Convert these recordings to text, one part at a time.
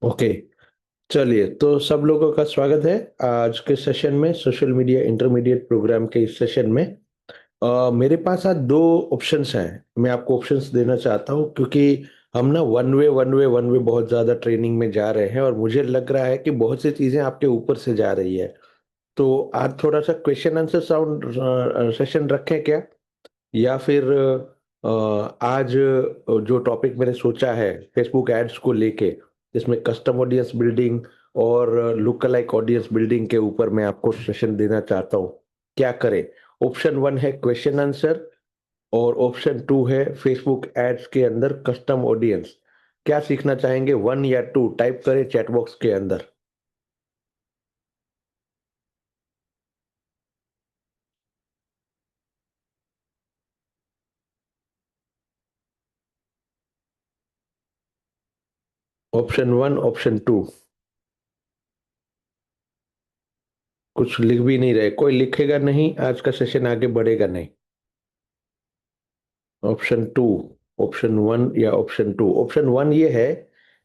Okay. चलिए, तो सब लोगों का स्वागत है आज के सेशन में, सोशल मीडिया इंटरमीडिएट प्रोग्राम के इस सेशन में। मेरे पास आज दो ऑप्शंस हैं। मैं आपको ऑप्शंस देना चाहता हूँ क्योंकि हम ना वन वे बहुत ज़्यादा ट्रेनिंग में जा रहे हैं और मुझे लग रहा है कि बहुत सी चीज़ें आपके ऊपर से जा रही है। तो आज थोड़ा सा क्वेश्चन आंसर साउंड सेशन रखें क्या? या फिर आज जो टॉपिक मैंने सोचा है फेसबुक एड्स को लेके, जिसमें कस्टम ऑडियंस बिल्डिंग और लुक अलाइक ऑडियंस बिल्डिंग के ऊपर मैं आपको सेशन देना चाहता हूँ। क्या करें? ऑप्शन वन है क्वेश्चन आंसर और ऑप्शन टू है फेसबुक एड्स के अंदर कस्टम ऑडियंस। क्या सीखना चाहेंगे, वन या टू? टाइप करें चैट बॉक्स के अंदर। Option one, option two. कुछ लिख भी नहीं रहे, कोई लिखेगा नहीं, आज का सेशन आगे बढ़ेगा नहीं। ऑप्शन टू, ऑप्शन वन या ऑप्शन टू? ऑप्शन वन ये है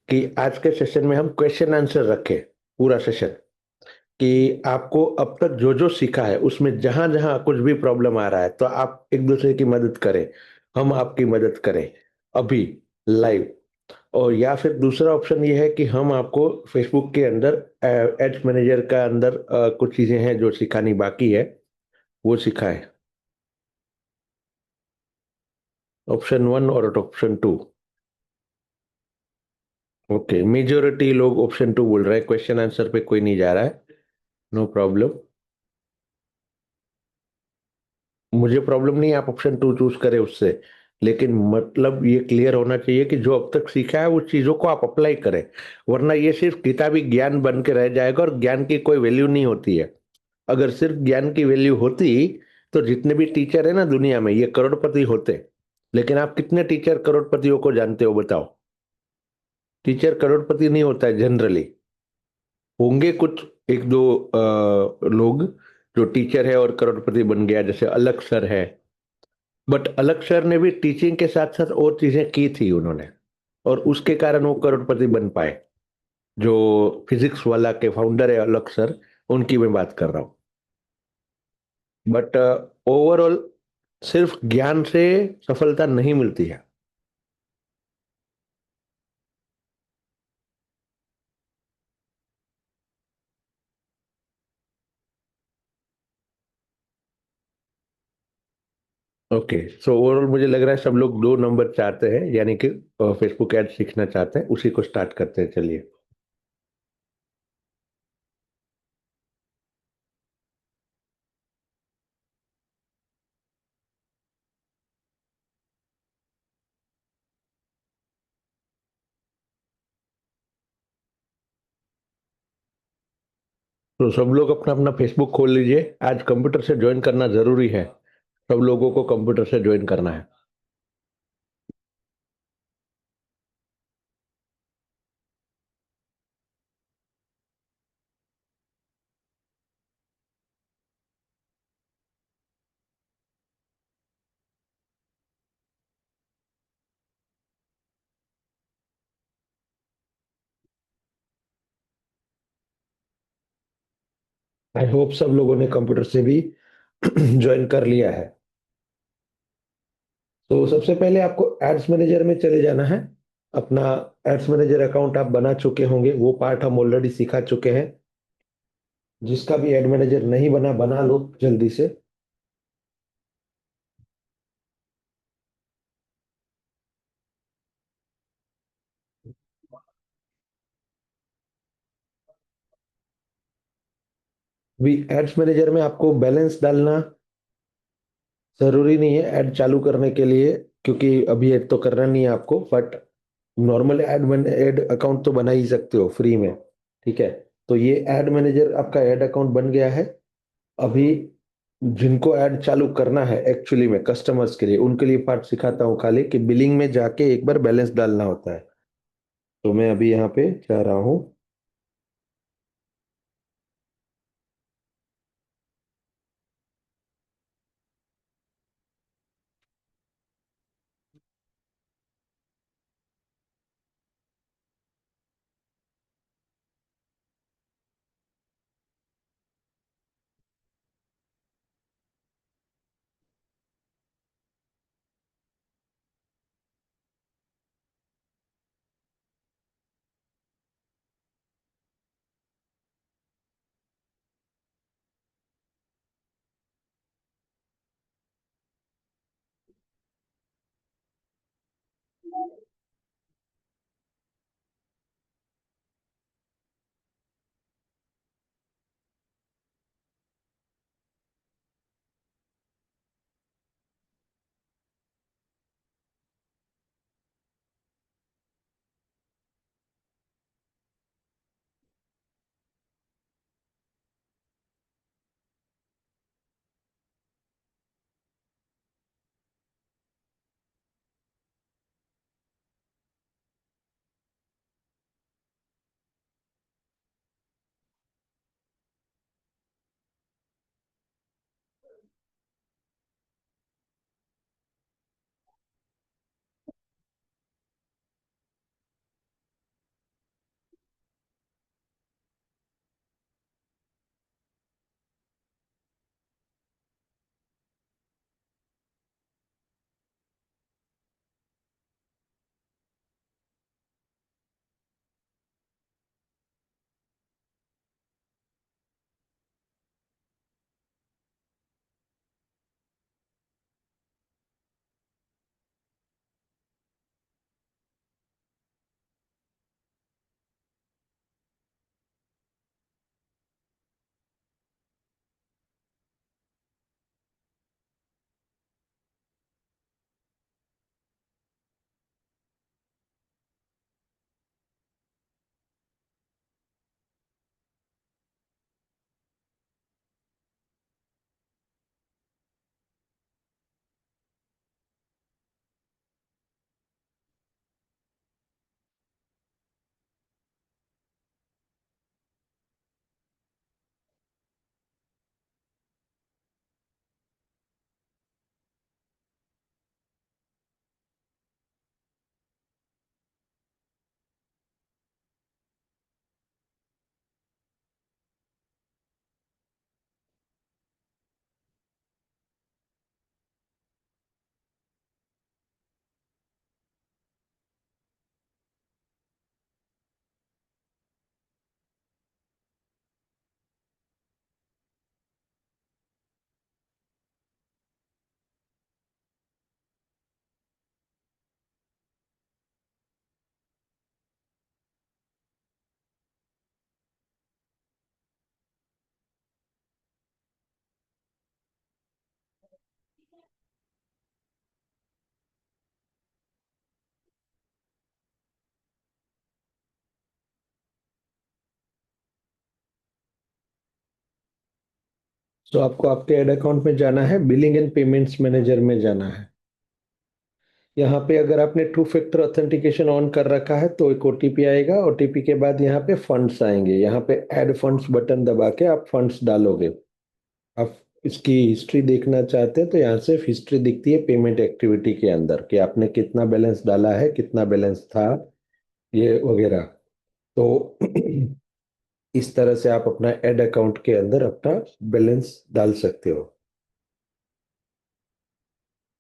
कि आज के सेशन में हम क्वेश्चन आंसर रखें, पूरा सेशन, कि आपको अब तक जो जो सीखा है उसमें जहां जहां कुछ भी प्रॉब्लम आ रहा है तो आप एक दूसरे की मदद करें, हम आपकी मदद करें अभी लाइव। और या फिर दूसरा ऑप्शन ये है कि हम आपको फेसबुक के अंदर एड्स मैनेजर का अंदर कुछ चीजें हैं जो सिखानी बाकी है, वो सिखाएं। ऑप्शन वन और ऑप्शन टू? ओके, मेजोरिटी लोग ऑप्शन टू बोल रहे हैं, क्वेश्चन आंसर पे कोई नहीं जा रहा है। नो प्रॉब्लम, मुझे प्रॉब्लम नहीं है, आप ऑप्शन टू चूज करें उससे। लेकिन मतलब ये क्लियर होना चाहिए कि जो अब तक सीखा है उस चीजों को आप अप्लाई करें, वरना ये सिर्फ किताबी ज्ञान बन के रह जाएगा और ज्ञान की कोई वैल्यू नहीं होती है। अगर सिर्फ ज्ञान की वैल्यू होती तो जितने भी टीचर है ना दुनिया में, ये करोड़पति होते। लेकिन आप कितने टीचर करोड़पतियों को जानते हो, बताओ? टीचर करोड़पति नहीं होता है जनरली। होंगे कुछ एक दो लोग जो टीचर है और करोड़पति बन गया, जैसे अलग सर है। बट अलग सर ने भी टीचिंग के साथ साथ और चीजें की थी उन्होंने, और उसके कारण वो करोड़पति बन पाए। जो फिजिक्स वाला के फाउंडर है अलग सर, उनकी मैं बात कर रहा हूँ। बट ओवरऑल सिर्फ ज्ञान से सफलता नहीं मिलती है। ओके, सो ओवरऑल मुझे लग रहा है सब लोग दो नंबर चाहते हैं, यानी कि फेसबुक एड सीखना चाहते हैं। उसी को स्टार्ट करते हैं, चलिए। तो सब लोग अपना अपना फेसबुक खोल लीजिए, आज कंप्यूटर से ज्वाइन करना जरूरी है। सब लोगों को कंप्यूटर से ज्वाइन करना है। आई होप सब लोगों ने कंप्यूटर से भी ज्वाइन कर लिया है। तो सबसे पहले आपको एड्स मैनेजर में चले जाना है। अपना एड्स मैनेजर अकाउंट आप बना चुके होंगे, वो पार्ट हम ऑलरेडी सिखा चुके हैं। जिसका भी एड मैनेजर नहीं बना, बना लो जल्दी से। भी एड्स मैनेजर में आपको बैलेंस डालना जरूरी नहीं है ऐड चालू करने के लिए, क्योंकि अभी ऐड तो करना नहीं है आपको। बट नॉर्मल ऐड अकाउंट तो बना ही सकते हो फ्री में। ठीक है, तो ये ऐड मैनेजर आपका ऐड अकाउंट बन गया है। अभी जिनको ऐड चालू करना है एक्चुअली में कस्टमर्स के लिए, उनके लिए पार्ट सिखाता हूँ खाली, कि बिलिंग में जाके एक बार बैलेंस डालना होता है। तो मैं अभी यहाँ पे जा रहा हूँ। तो आपको आपके ऐड अकाउंट में जाना है, बिलिंग एंड पेमेंट्स मैनेजर में जाना है। यहाँ पे अगर आपने टू फैक्टर ऑथेंटिकेशन ऑन कर रखा है तो एक ओटीपी आएगा। ओटीपी के बाद यहाँ पे फंड्स आएंगे, यहाँ पे ऐड फंड्स बटन दबा के आप फंड्स डालोगे। आप इसकी हिस्ट्री देखना चाहते हैं तो यहाँ से हिस्ट्री दिखती है पेमेंट एक्टिविटी के अंदर कि आपने कितना बैलेंस डाला है, कितना बैलेंस था, ये वगैरह। तो इस तरह से आप अपना ऐड अकाउंट के अंदर अपना बैलेंस डाल सकते हो।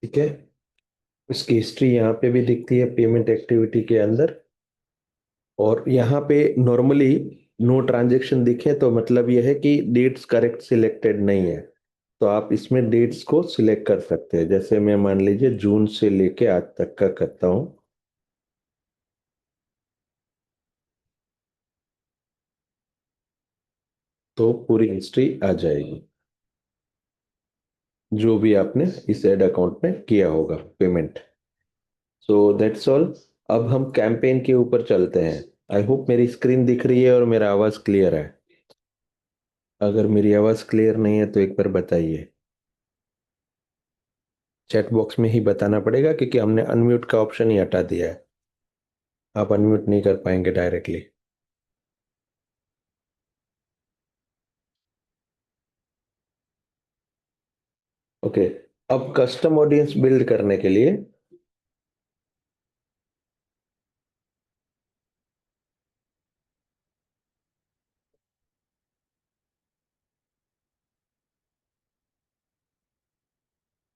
ठीक है, इसकी हिस्ट्री यहाँ पे भी दिखती है पेमेंट एक्टिविटी के अंदर। और यहाँ पे नॉर्मली नो ट्रांजेक्शन दिखे तो मतलब यह है कि डेट्स करेक्ट सिलेक्टेड नहीं है। तो आप इसमें डेट्स को सिलेक्ट कर सकते हैं, जैसे मैं मान लीजिए जून से लेके आज तक का करता हूँ, तो पूरी हिस्ट्री आ जाएगी जो भी आपने इस एड अकाउंट में किया होगा पेमेंट। So that's all. अब हम कैंपेन के ऊपर चलते हैं। आई होप मेरी स्क्रीन दिख रही है और मेरा आवाज क्लियर है। अगर मेरी आवाज क्लियर नहीं है तो एक बार बताइए। चैट बॉक्स में ही बताना पड़ेगा क्योंकि हमने अनम्यूट का ऑप्शन ही हटा दिया है। आप अनम्यूट नहीं कर पाएंगे डायरेक्टली। ओके। अब कस्टम ऑडियंस बिल्ड करने के लिए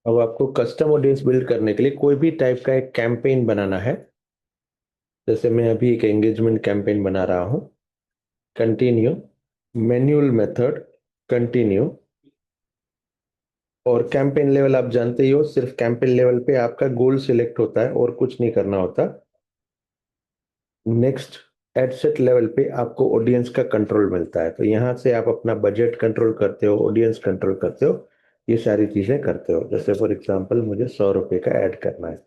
अब आपको कस्टम ऑडियंस बिल्ड करने के लिए कोई भी टाइप का एक कैंपेन बनाना है। जैसे मैं अभी एक एंगेजमेंट कैंपेन बना रहा हूँ। Continue, manual method, continue. और कैंपेन लेवल आप जानते ही हो, सिर्फ कैंपेन लेवल पे आपका गोल सिलेक्ट होता है और कुछ नहीं करना होता। नेक्स्ट, एड सेट लेवल पे आपको ऑडियंस का कंट्रोल मिलता है, तो यहाँ से आप अपना बजट कंट्रोल करते हो, ऑडियंस कंट्रोल करते हो, ये सारी चीजें करते हो। जैसे फॉर एग्जांपल मुझे 100 रुपए का ऐड करना है।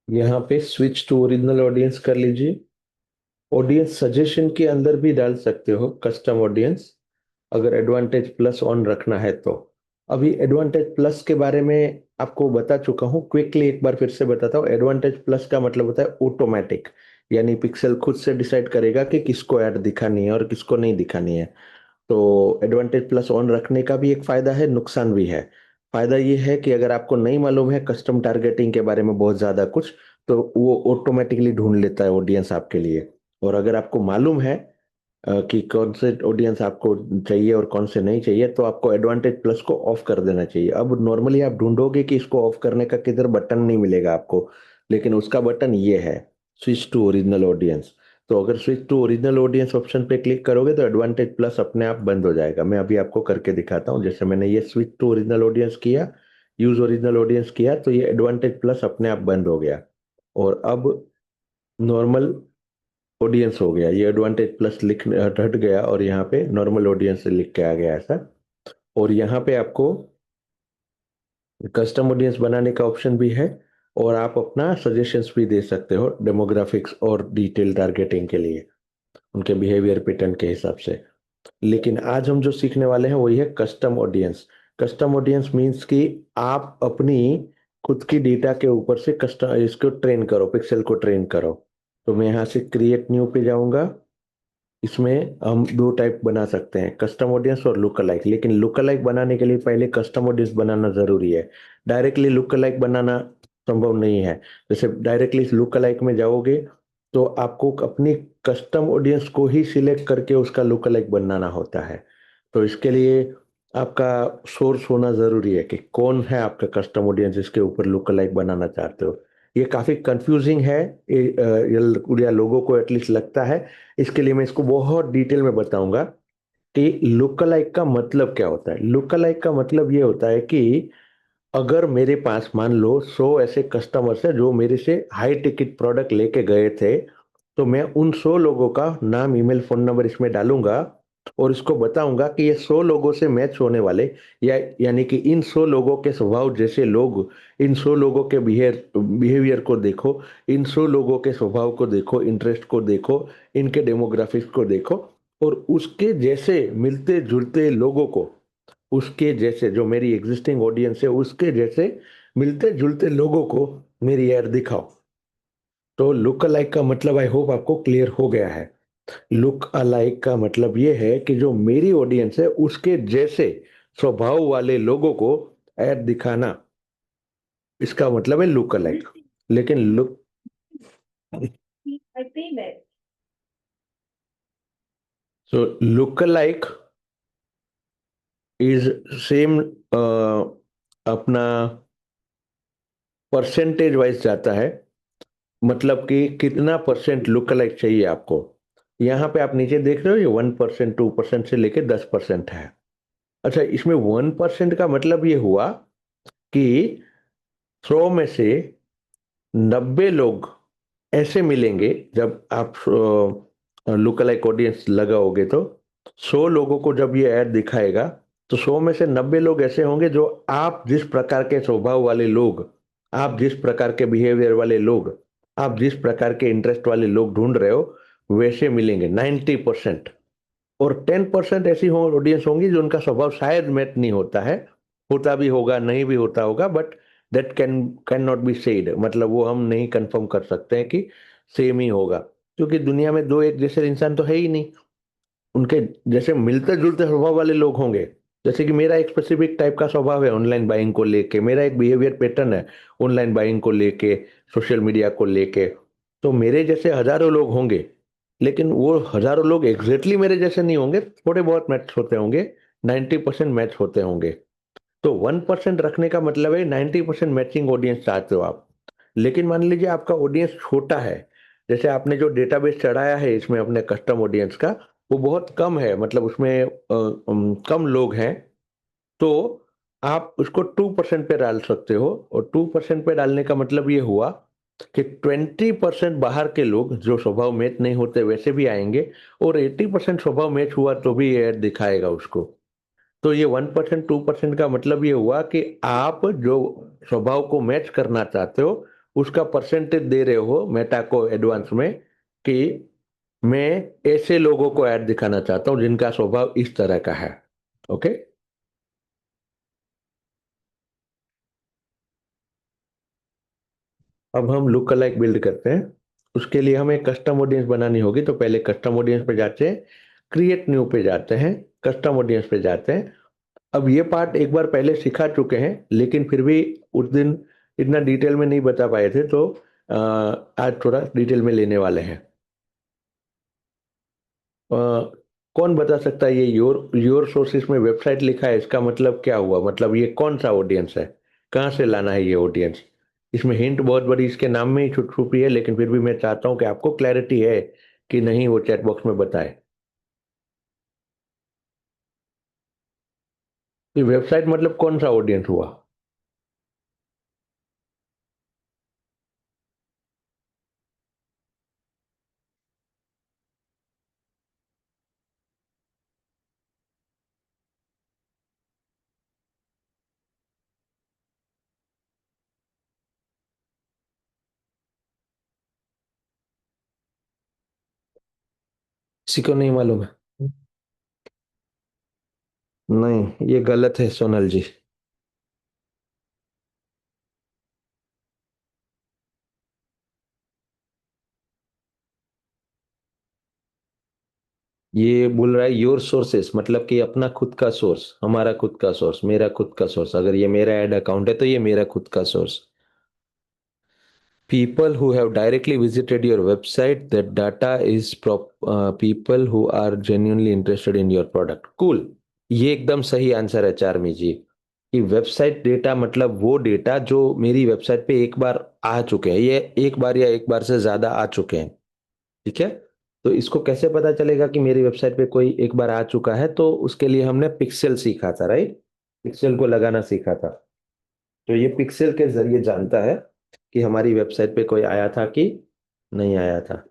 यहाँ पे स्विच टू ओरिजिनल ऑडियंस कर लीजिए। ऑडियंस सजेशन के अंदर भी डाल सकते हो कस्टम ऑडियंस, अगर एडवांटेज प्लस ऑन रखना है तो। अभी एडवांटेज प्लस के बारे में आपको बता चुका हूँ, क्विकली एक बार फिर से बताता हूँ। एडवांटेज प्लस का मतलब होता है ऑटोमेटिक, यानी पिक्सल खुद से डिसाइड करेगा कि किसको ऐड दिखानी है और किसको नहीं दिखानी है। तो एडवांटेज प्लस ऑन रखने का भी एक फायदा है, नुकसान भी है। फायदा ये है कि अगर आपको नहीं मालूम है कस्टम टारगेटिंग के बारे में बहुत ज्यादा कुछ, तो वो ऑटोमेटिकली ढूंढ लेता है ऑडियंस आपके लिए। और अगर आपको मालूम है कि कौन से ऑडियंस आपको चाहिए और कौन से नहीं चाहिए, तो आपको एडवांटेज प्लस को ऑफ कर देना चाहिए। अब नॉर्मली आप ढूंढोगे कि इसको ऑफ करने का किधर बटन नहीं मिलेगा आपको, लेकिन उसका बटन ये है, स्विच टू ओरिजिनल ऑडियंस। तो अगर switch to original audience option पे क्लिक करोगे तो एडवांटेज प्लस अपने आप बंद हो जाएगा। मैं अभी आपको करके दिखाता हूँ। जैसे मैंने ये स्विच टू ओरिजिनल ऑडियंस किया, यूज ओरिजिनल ऑडियंस किया, तो ये एडवांटेज प्लस अपने आप बंद हो गया। और अब नॉर्मल ऑडियंस हो गया। ये एडवांटेज प्लस लिख हट गया और यहाँ पे नॉर्मल ऑडियंस लिख के आ गया ऐसा। और यहाँ पे आपको कस्टम ऑडियंस बनाने का ऑप्शन भी है, और आप अपना सजेशंस भी दे सकते हो डेमोग्राफिक्स और डिटेल टारगेटिंग के लिए, उनके बिहेवियर पैटर्न के हिसाब से। लेकिन आज हम जो सीखने वाले हैं वही है custom audience. Custom audience means कि आप अपनी खुद की डेटा के ऊपर से कस्टम इसको ट्रेन करो, पिक्सल को ट्रेन करो। तो मैं यहाँ से क्रिएट न्यू पे जाऊंगा। इसमें हम दो टाइप बना सकते हैं, कस्टम ऑडियंस और लुक अलाइक। लेकिन लुक अलाइक बनाने के लिए पहले कस्टम ऑडियंस बनाना जरूरी है। डायरेक्टली लुक अलाइक बनाना संभव नहीं है। जैसे डायरेक्टली लुक अलाइक में जाओगे तो आपको अपनी कस्टम ऑडियंस को ही सिलेक्ट करके उसका लुक अलाइक बनाना होता है। तो इसके लिए आपका सोर्स होना जरूरी है कि कौन है आपका कस्टम ऑडियंस जिसके ऊपर लुक अलाइक बनाना चाहते हो। ये काफी कंफ्यूजिंग है, या लोगों को एटलीस्ट लगता है। इसके लिए मैं इसको बहुत डिटेल में बताऊंगा कि लुक अलाइक का मतलब क्या होता है। लुक अलाइक का मतलब ये होता है कि अगर मेरे पास मान लो 100 ऐसे कस्टमर्स है जो मेरे से हाई टिकट प्रोडक्ट लेके गए थे, तो मैं उन 100 लोगों का नाम, ईमेल, फ़ोन नंबर इसमें डालूँगा और इसको बताऊँगा कि ये 100 लोगों से मैच होने वाले, या यानी कि इन 100 लोगों के स्वभाव जैसे लोग, इन 100 लोगों के बिहेवियर को देखो, इन 100 लोगों के स्वभाव को देखो, इंटरेस्ट को देखो, इनके डेमोग्राफिक्स को देखो और उसके जैसे मिलते-जुलते लोगों को, उसके जैसे जो मेरी एग्जिस्टिंग ऑडियंस है, उसके जैसे मिलते-जुलते लोगों को मेरी ऐड दिखाओ। तो लुक अलाइक का मतलब आई होप आपको क्लियर हो गया है। लुक अलाइक का मतलब ये है कि जो मेरी ऑडियंस है, उसके जैसे स्वभाव वाले लोगों को ऐड दिखाना, इसका मतलब है लुक अलाइक। लेकिन look so look alike is same, अपना परसेंटेज वाइज जाता है, मतलब कि कितना परसेंट लुक अलाइक चाहिए आपको। यहाँ पे आप नीचे देख रहे हो ये 1%, 2% से लेके 10% है। अच्छा, इसमें 1% का मतलब ये हुआ कि 100 में से 90 लोग ऐसे मिलेंगे, जब आप लुक अलाइक ऑडियंस लगाओगे तो 100 लोगों को जब ये ऐड दिखाएगा, तो 100 में से 90 लोग ऐसे होंगे जो आप जिस प्रकार के स्वभाव वाले लोग, आप जिस प्रकार के बिहेवियर वाले लोग, आप जिस प्रकार के इंटरेस्ट वाले लोग ढूंढ रहे हो, वैसे मिलेंगे 90%। और 10% ऐसी हो ऑडियंस होंगी जो उनका स्वभाव शायद मैच नहीं होता है, होता भी होगा, नहीं भी होता होगा, but that can not be said, मतलब वो हम नहीं कंफर्म कर सकते हैं कि सेम ही होगा, क्योंकि दुनिया में 2 एक जैसे इंसान तो है ही नहीं। उनके जैसे मिलते-जुलते स्वभाव वाले लोग होंगे। जैसे कि मेरा एक स्पेसिफिक टाइप का स्वभाव है ऑनलाइन बाइंग को लेके, मेरा एक बिहेवियर पैटर्न है ऑनलाइन बाइंग को लेके, सोशल मीडिया को लेके। तो मेरे जैसे हज़ारों लोग होंगे, लेकिन वो हज़ारों लोग एग्ज़ैक्टली मेरे जैसे नहीं होंगे, थोड़े बहुत मैच होते होंगे, 90% मैच होते होंगे। तो 1% रखने का मतलब है 90% मैचिंग ऑडियंस चाहते हो आप। लेकिन मान लीजिए आपका ऑडियंस छोटा है, जैसे आपने जो डेटाबेस चढ़ाया है इसमें अपने कस्टम ऑडियंस का, वो बहुत कम है, मतलब उसमें कम लोग हैं, तो आप उसको 2% पे डाल सकते हो और 2% पे डालने का मतलब ये हुआ कि 20% बाहर के लोग जो स्वभाव मैच नहीं होते वैसे भी आएँगे और 80% स्वभाव मैच हुआ तो भी ये ऐड दिखाएगा उसको। तो ये 1% 2% का मतलब ये हुआ कि आप जो स्वभाव को मैच करना चाहते हो, उसका परसेंटेज दे रहे हो मेटा को एडवांस में कि मैं ऐसे लोगों को ऐड दिखाना चाहता हूँ जिनका स्वभाव इस तरह का है। ओके? अब हम लुक अलाइक बिल्ड करते हैं। उसके लिए हमें कस्टम ऑडियंस बनानी होगी, तो पहले कस्टम ऑडियंस पे जाते हैं, क्रिएट न्यू पे जाते हैं, कस्टम ऑडियंस पे जाते हैं। अब ये पार्ट एक बार पहले सिखा चुके हैं, लेकिन फिर भी उस दिन इतना डिटेल में नहीं बता पाए थे, तो आज थोड़ा डिटेल में लेने वाले हैं। अ, कौन बता सकता है ये योर सोर्सेस में वेबसाइट लिखा है, इसका मतलब क्या हुआ? मतलब ये कौन-सा ऑडियंस है? कहाँ से लाना है ये ऑडियंस? इसमें हिंट बहुत बड़ी इसके नाम में ही छुपी है, लेकिन फिर भी मैं चाहता हूँ कि आपको क्लैरिटी है कि नहीं, वो चैट बॉक्स में बताएँ। ये वेबसाइट मतलब कौन-सा ऑडियंस हुआ? किसी को नहीं मालूम है? नहीं, ये गलत है सोनल जी। ये बोल रहा है योर सोर्सेस, मतलब कि अपना खुद का सोर्स, हमारा खुद का सोर्स, मेरा खुद का सोर्स। अगर ये मेरा ऐड अकाउंट है तो ये मेरा खुद का source. People who have directly visited your website, that data is people who are genuinely interested in your product. Cool. ये एकदम सही आंसर है चार्मी जी, कि वेबसाइट डेटा मतलब वो डेटा जो मेरी वेबसाइट पे एक बार आ चुके हैं, ये एक बार या एक बार से ज्यादा आ चुके हैं। ठीक है? तो इसको कैसे पता चलेगा कि मेरी वेबसाइट पे कोई एक बार आ चुका है? तो उसके लिए हमने पिक्सेल सीखा था, राइट? पिक्सेल को लगाना सीखा था। तो ये पिक्सेल के जरिए जानता है कि हमारी वेबसाइट पे कोई आया था कि नहीं आया था।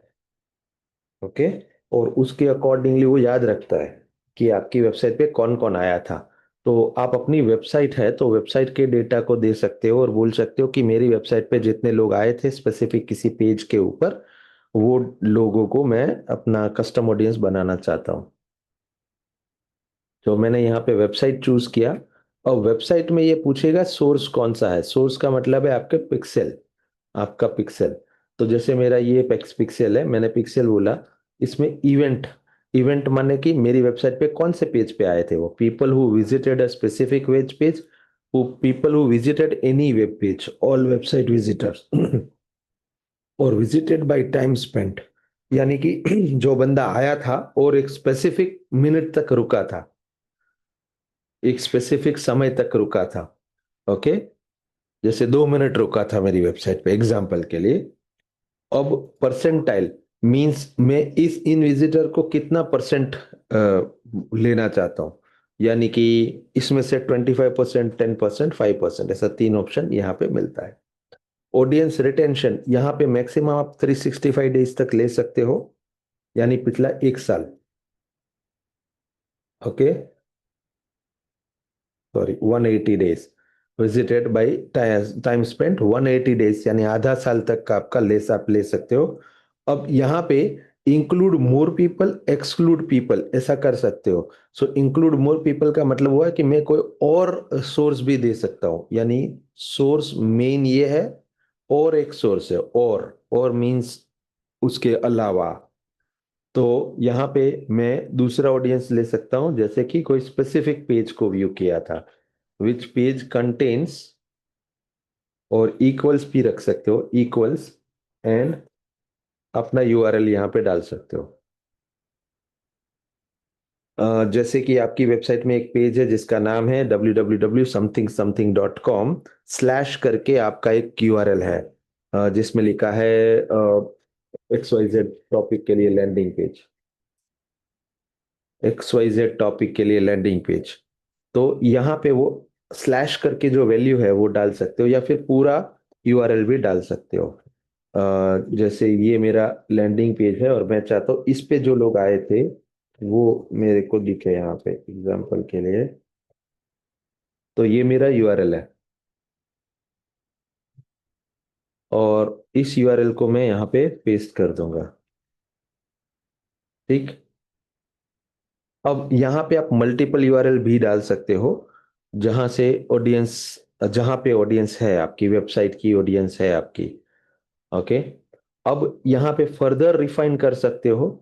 ओके। और उसके अकॉर्डिंगली वो याद रखता है कि आपकी वेबसाइट पे कौन कौन आया था। तो आप अपनी वेबसाइट है तो वेबसाइट के डेटा को दे सकते हो और बोल सकते हो कि मेरी वेबसाइट पे जितने लोग आए थे स्पेसिफिक किसी पेज के ऊपर, वो लोगों को मैं अपना कस्टम ऑडियंस बनाना चाहता हूँ। तो मैंने यहाँ पे वेबसाइट चूज किया। और वेबसाइट में ये पूछेगा सोर्स कौन सा है। सोर्स का मतलब है आपके पिक्सेल, आपका पिक्सेल। तो जैसे मेरा ये पिक्सेल है, मैंने पिक्सेल बोला। इसमें इवेंट, इवेंट माने कि मेरी वेबसाइट पे कौन से पेज पे आए थे वो, people who visited a specific web page, people who visited any web page, all website visitors और विजिटेड बाय टाइम स्पेंट, यानी कि जो बंदा आया था और एक स्पेसिफिक मिनट तक रुका था, एक स्पेसिफिक समय तक रुका था। ओके। जैसे 2 मिनट रुका था मेरी वेबसाइट पे एग्जाम्पल के लिए। अब परसेंटाइल मींस मैं इस इन विजिटर को कितना परसेंट लेना चाहता हूँ, यानी कि इसमें से 25%, 10%, 5%, ऐसा 3 ऑप्शन यहाँ पे मिलता है। ऑडियंस रिटेंशन, यहाँ पे मैक्सिमम आप 365 डेज तक ले सकते हो, यानी पिछला 1 साल। Okay, sorry 180 days visited by time spent 180 days, यानी आधा साल तक का आपका लेस आप ले सकते हो। अब यहाँ पे include more people, exclude people ऐसा कर सकते हो। सो इंक्लूड मोर पीपल का मतलब हुआ कि मैं कोई और सोर्स भी दे सकता हूँ, यानी सोर्स मेन ये है और एक सोर्स है, और मीन्स उसके अलावा। तो यहाँ पे मैं दूसरा ऑडियंस ले सकता हूँ, जैसे कि कोई स्पेसिफिक पेज को व्यू किया था, विच पेज कंटेन्स, और इक्वल्स भी रख सकते हो, इक्वल्स एंड अपना यूआरएल यहाँ पे डाल सकते हो। जैसे कि आपकी वेबसाइट में एक पेज है जिसका नाम है www.something-something.com स्लैश करके आपका एक यूआरएल है, जिसमें लिखा है XYZ टॉपिक के लिए लैंडिंग पेज, XYZ टॉपिक के लिए लैंडिंग पेज। तो यहाँ पे वो स्लैश करके जो वैल्यू है वो डाल सकते हो, या फिर पूरा यूआरएल भी डाल सकते हो। जैसे ये मेरा लैंडिंग पेज है और मैं चाहता हूँ इस पे जो लोग आए थे वो मेरे को दिखे यहाँ पे एग्जांपल के लिए। तो ये मेरा यूआरएल है और इस यूआरएल को मैं यहाँ पे पेस्ट कर दूंगा। ठीक। अब यहाँ पे आप मल्टीपल यूआरएल भी डाल सकते हो, जहां से ऑडियंस, जहां पे ऑडियंस है आपकी वेबसाइट की, ऑडियंस है आपकी। ओके। अब यहाँ पे फर्दर रिफाइन कर सकते हो,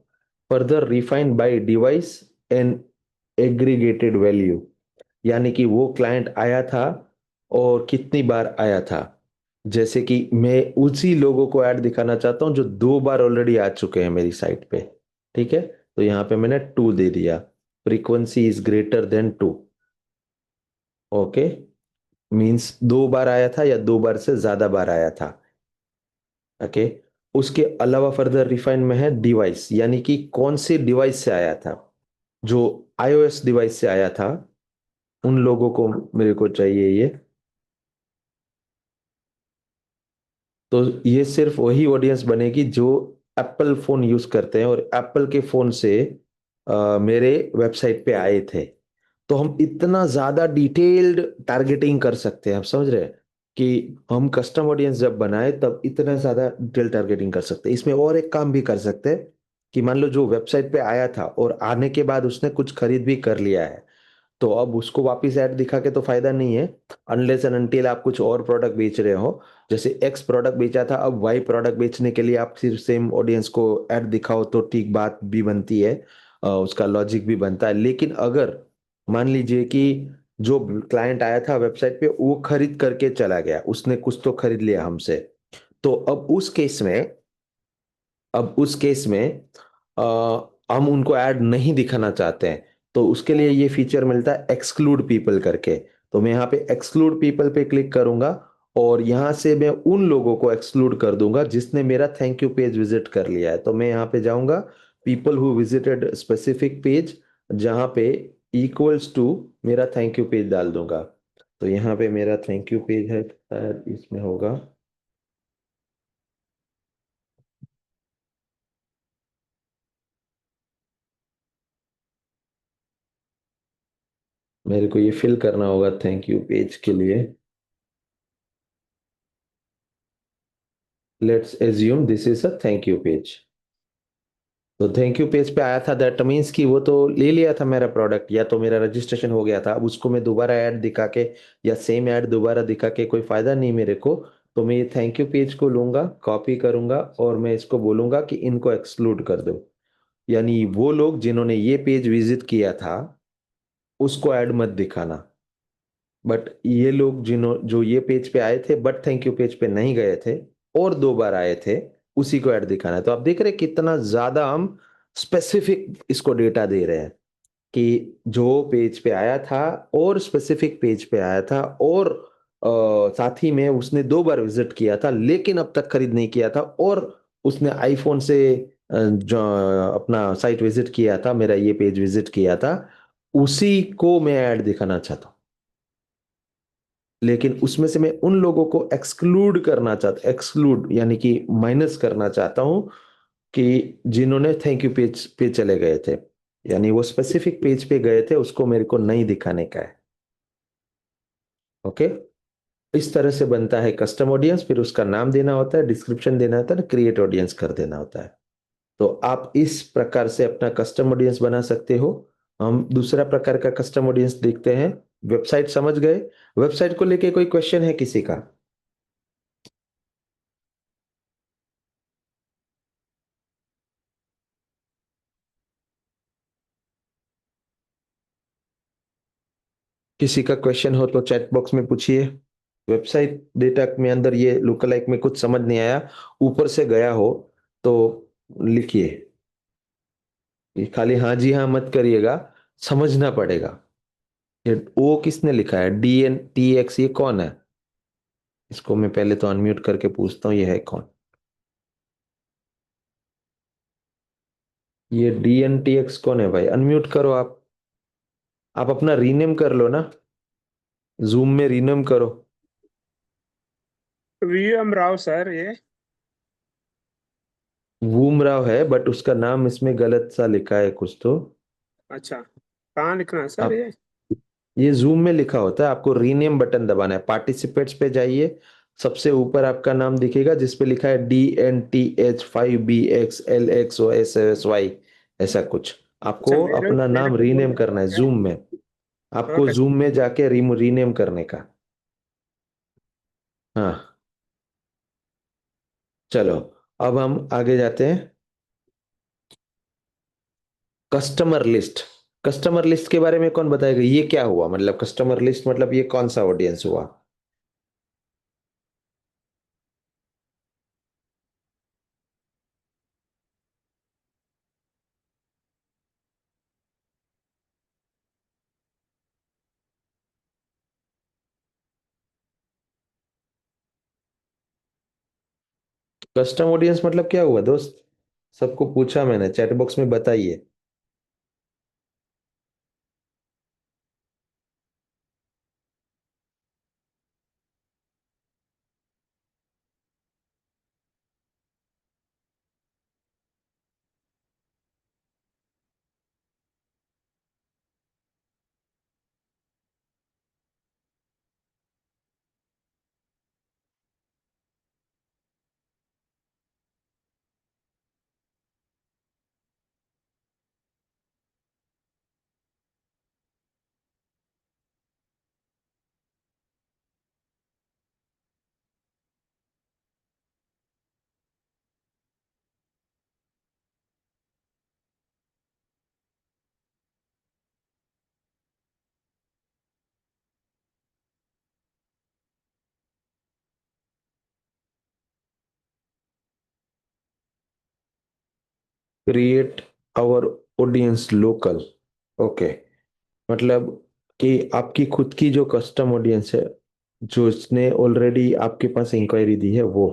further refine by device and aggregated value, यानी कि वो क्लाइंट आया था और कितनी बार आया था। जैसे कि मैं उसी लोगों को ऐड दिखाना चाहता हूं जो 2 बार ऑलरेडी आ चुके हैं मेरी साइट पे। ठीक है। तो यहाँ पे मैंने 2 दे दिया, frequency is greater than 2। Okay, means 2 बार आया था या 2 बार से ज्यादा बार आया था। ओके। उसके अलावा फर्दर रिफाइन में है डिवाइस, यानी कि कौन सी डिवाइस से आया था। जो आईओएस डिवाइस से आया था उन लोगों को मेरे को चाहिए ये। तो ये सिर्फ वही ऑडियंस बनेगी जो एप्पल फोन यूज करते हैं और एप्पल के फोन से मेरे वेबसाइट पे आए थे। तो हम इतना ज्यादा डिटेल्ड टारगेटिंग कर सकते हैं, आप समझ रहे हैं कि हम कस्टम ऑडियंस जब बनाए तब इतना ज्यादा डिटेल टारगेटिंग कर सकते हैं। इसमें और एक काम भी कर सकते हैं कि मान लो जो वेबसाइट पे आया था और आने के बाद उसने कुछ खरीद भी कर लिया है, तो अब उसको वापस ऐड दिखा के तो फायदा नहीं है, अनलेस एंड अनटिल आप कुछ और प्रोडक्ट बेच रहे हो। जैसे एक्स प्रोडक्ट बेचा था, अब वाई प्रोडक्ट बेचने के लिए आप सिर्फ सेम ऑडियंस को ऐड दिखाओ तो ठीक बात भी बनती है, उसका लॉजिक भी बनता है। लेकिन अगर मान लीजिए कि जो क्लाइंट आया था वेबसाइट पे वो खरीद करके चला गया, उसने कुछ तो खरीद लिया हमसे, तो अब उस केस में हम उनको ऐड नहीं दिखाना चाहते हैं, तो उसके लिए ये फीचर मिलता है एक्सक्लूड पीपल करके। तो मैं यहाँ पे एक्सक्लूड पीपल पे क्लिक करूंगा और यहाँ से मैं उन लोगों को एक्सक्लूड कर दूंगा जिसने मेरा थैंक यू पेज विजिट कर लिया है। तो मैं यहाँ पे जाऊंगा, people who visited specific page, जहाँ पे इक्वल्स टू मेरा थैंक यू पेज डाल दूंगा। तो यहाँ पे मेरा थैंक यू पेज है, शायद इसमें होगा। मेरे को ये फिल करना होगा थैंक यू पेज के लिए। Let's assume this is a thank you page. तो थैंक यू पेज पे आया था, दैट मीन्स कि वो तो ले लिया था मेरा प्रोडक्ट, या तो मेरा रजिस्ट्रेशन हो गया था। अब उसको मैं दोबारा ऐड दिखा के या सेम ऐड दोबारा दिखा के कोई फायदा नहीं मेरे को। तो मैं ये थैंक यू पेज को लूंगा, कॉपी करूंगा और मैं इसको बोलूंगा कि इनको एक्सक्लूड कर दो। यानी वो लोग जिन्होंने ये पेज विजिट किया था उसको ऐड मत दिखाना। बट ये लोग जिन्हों जो ये पेज पे आए थे बट थैंक यू पेज पे नहीं गए थे और 2 बार आए थे, उसी को ऐड दिखाना है। तो आप देख रहे हैं कितना ज्यादा हम स्पेसिफिक इसको डेटा दे रहे हैं कि जो पेज पे आया था और स्पेसिफिक पेज पे आया था और साथ ही में उसने 2 बार विजिट किया था लेकिन अब तक खरीद नहीं किया था, और उसने आईफोन से जो अपना साइट विजिट किया था, मेरा ये पेज विजिट किया था, उसी को मैं ऐड दिखाना चाहता हूँ। लेकिन उसमें से मैं उन लोगों को एक्सक्लूड करना चाहता, एक्सक्लूड यानी कि माइनस करना चाहता हूं कि जिन्होंने थैंक यू पेज पे चले गए थे, यानी वो स्पेसिफिक पेज पे गए थे, उसको मेरे को नहीं दिखाने का है। ओके। इस तरह से बनता है कस्टम ऑडियंस। फिर उसका नाम देना होता है, डिस्क्रिप्शन देना होता है, क्रिएट ऑडियंस कर देना होता है। तो आप इस प्रकार से अपना कस्टम ऑडियंस बना सकते हो। हम दूसरा प्रकार का कस्टम ऑडियंस देखते हैं। वेबसाइट समझ गए? वेबसाइट को लेके कोई क्वेश्चन है किसी का? किसी का क्वेश्चन हो तो चैट बॉक्स में पूछिए। वेबसाइट डेटा में अंदर ये लुकलाइक में कुछ समझ नहीं आया, ऊपर से गया हो तो लिखिए। ये खाली हाँ जी हाँ मत करिएगा, समझना पड़ेगा। ये ओ किसने लिखा है, DNTX, ये कौन है? इसको मैं पहले तो अनम्यूट करके पूछता हूँ, ये है कौन? ये DNTX कौन है भाई? अनम्यूट करो आप अपना रीनेम कर लो ना, जूम में रीनेम करो। VM राव सर ये। वूम राव है बट उसका नाम इसमें गलत सा लिखा है कुछ तो। अच्छा, कहाँ लिखना है सर आप ये? ये जूम में लिखा होता है, आपको रीनेम बटन दबाना है, पार्टिसिपेट्स पे जाइए। सबसे ऊपर आपका नाम दिखेगा जिस पे लिखा है DNTH5BXLXOSSY, ऐसा कुछ। अच्छा, आपको मेरे अपना मेरे नाम को रीनेम बोलना करना है है क्या? जूम में। आपको ओके जूम में जाके रीनेम करने का। हाँ, चलो अब हम आगे जाते हैं। Customer list. कस्टमर लिस्ट के बारे में कौन बताएगा, ये क्या हुआ? मतलब कस्टमर लिस्ट मतलब ये कौन सा ऑडियंस हुआ? कस्टम ऑडियंस मतलब क्या हुआ दोस्त? सबको पूछा मैंने, चैट बॉक्स में बताइए। Create our audience local. Okay. मतलब कि आपकी खुद की जो कस्टम ऑडियंस है, जो इसने ऑलरेडी आपके पास इंक्वायरी दी है वो।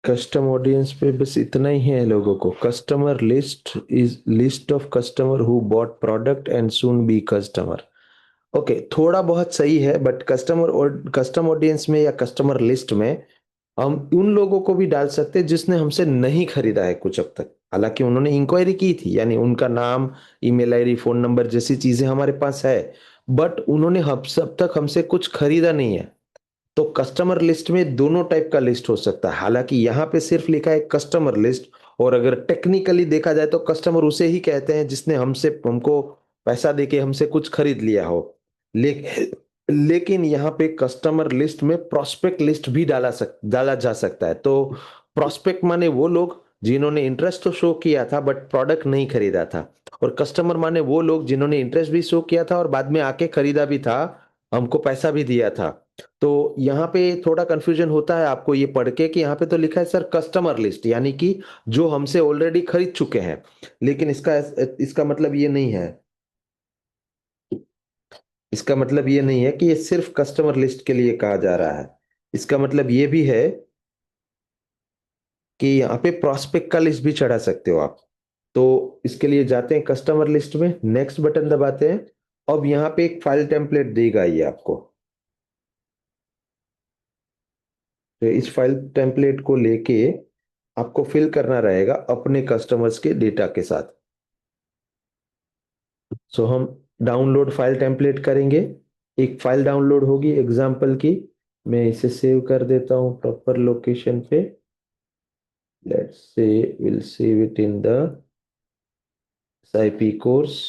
कस्टम ऑडियंस पे बस इतना ही है लोगों को। Customer list is list of customer who bought product and soon be customer. Okay, थोड़ा बहुत सही है, बट कस्टमर और कस्टम ऑडियंस में या कस्टमर लिस्ट में हम उन लोगों को भी डाल सकते हैं जिसने हमसे नहीं खरीदा है कुछ अब तक, हालांकि उन्होंने इंक्वायरी की थी, यानी उनका नाम, ईमेल आईडी, फोन नंबर जैसी चीजें हमारे पास है, बट उन्होंने हम सब तक हमसे कुछ खरीदा नहीं है। तो कस्टमर लिस्ट में दोनों टाइप का लिस्ट हो सकता है। हालांकि यहाँ पे सिर्फ लिखा है कस्टमर लिस्ट, और अगर टेक्निकली देखा जाए तो कस्टमर उसे ही कहते हैं जिसने हमको पैसा देके हमसे कुछ खरीद लिया हो। लेकिन यहाँ पे कस्टमर लिस्ट में प्रोस्पेक्ट लिस्ट भी डाला जा सकता है। तो प्रोस्पेक्ट माने वो लोग जिन्होंने इंटरेस्ट तो शो किया था बट प्रोडक्ट नहीं खरीदा था, और कस्टमर माने वो लोग जिन्होंने इंटरेस्ट भी शो किया था और बाद में आके खरीदा भी था, हमको पैसा भी दिया था। तो यहाँ पे थोड़ा कंफ्यूजन होता है आपको ये पढ़ के कि यहाँ पे तो लिखा है सर कस्टमर लिस्ट, यानी कि जो हमसे ऑलरेडी खरीद चुके हैं, लेकिन इसका मतलब ये नहीं है, इसका मतलब ये नहीं है कि ये सिर्फ कस्टमर लिस्ट के लिए कहा जा रहा है। इसका मतलब ये भी है कि यहाँ पे प्रोस्पेक्ट का लिस्ट भी चढ़ा सकते हो आप। तो इसके लिए जाते हैं कस्टमर लिस्ट में, नेक्स्ट बटन दबाते हैं। अब यहाँ पे एक फाइल टेम्पलेट देगा ये आपको। तो इस फाइल टेम्पलेट को लेके आपको फिल करना रहेगा अपने कस्टमर्स के डेटा के साथ। सो हम डाउनलोड फाइल टेम्पलेट करेंगे। एक फाइल डाउनलोड होगी एग्जाम्पल की, मैं इसे सेव कर देता हूँ प्रॉपर लोकेशन पे। Let's say will save it in the SIP course.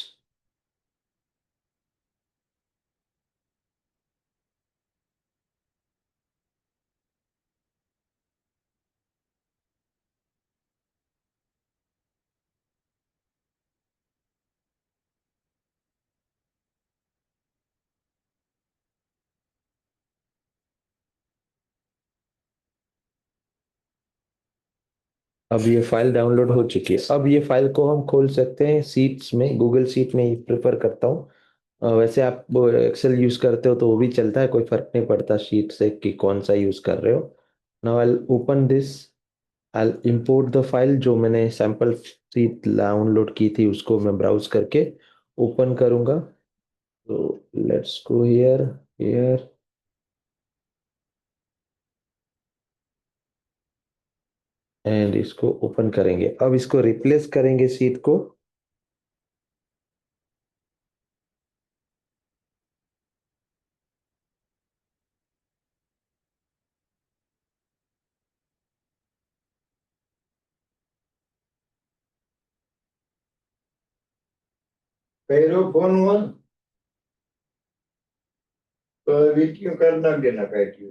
अब ये फाइल डाउनलोड हो चुकी है। अब ये फाइल को हम खोल सकते हैं शीट्स में, गूगल शीट में ही प्रेफर करता हूँ। वैसे आप एक्सेल यूज करते हो तो वो भी चलता है, कोई फर्क नहीं पड़ता शीट से कि कौन सा यूज कर रहे हो। Now I open this, I import the file जो मैंने सैंपल शीट डाउनलोड की थी उसको मैं ब्राउज करके ओपन करूंगा। तो let's go here, here, and इसको ओपन करेंगे। अब इसको रिप्लेस करेंगे शीट को। કર્યો ફોન વન તો વીટીઓ કરી નાખજે ના કાઢી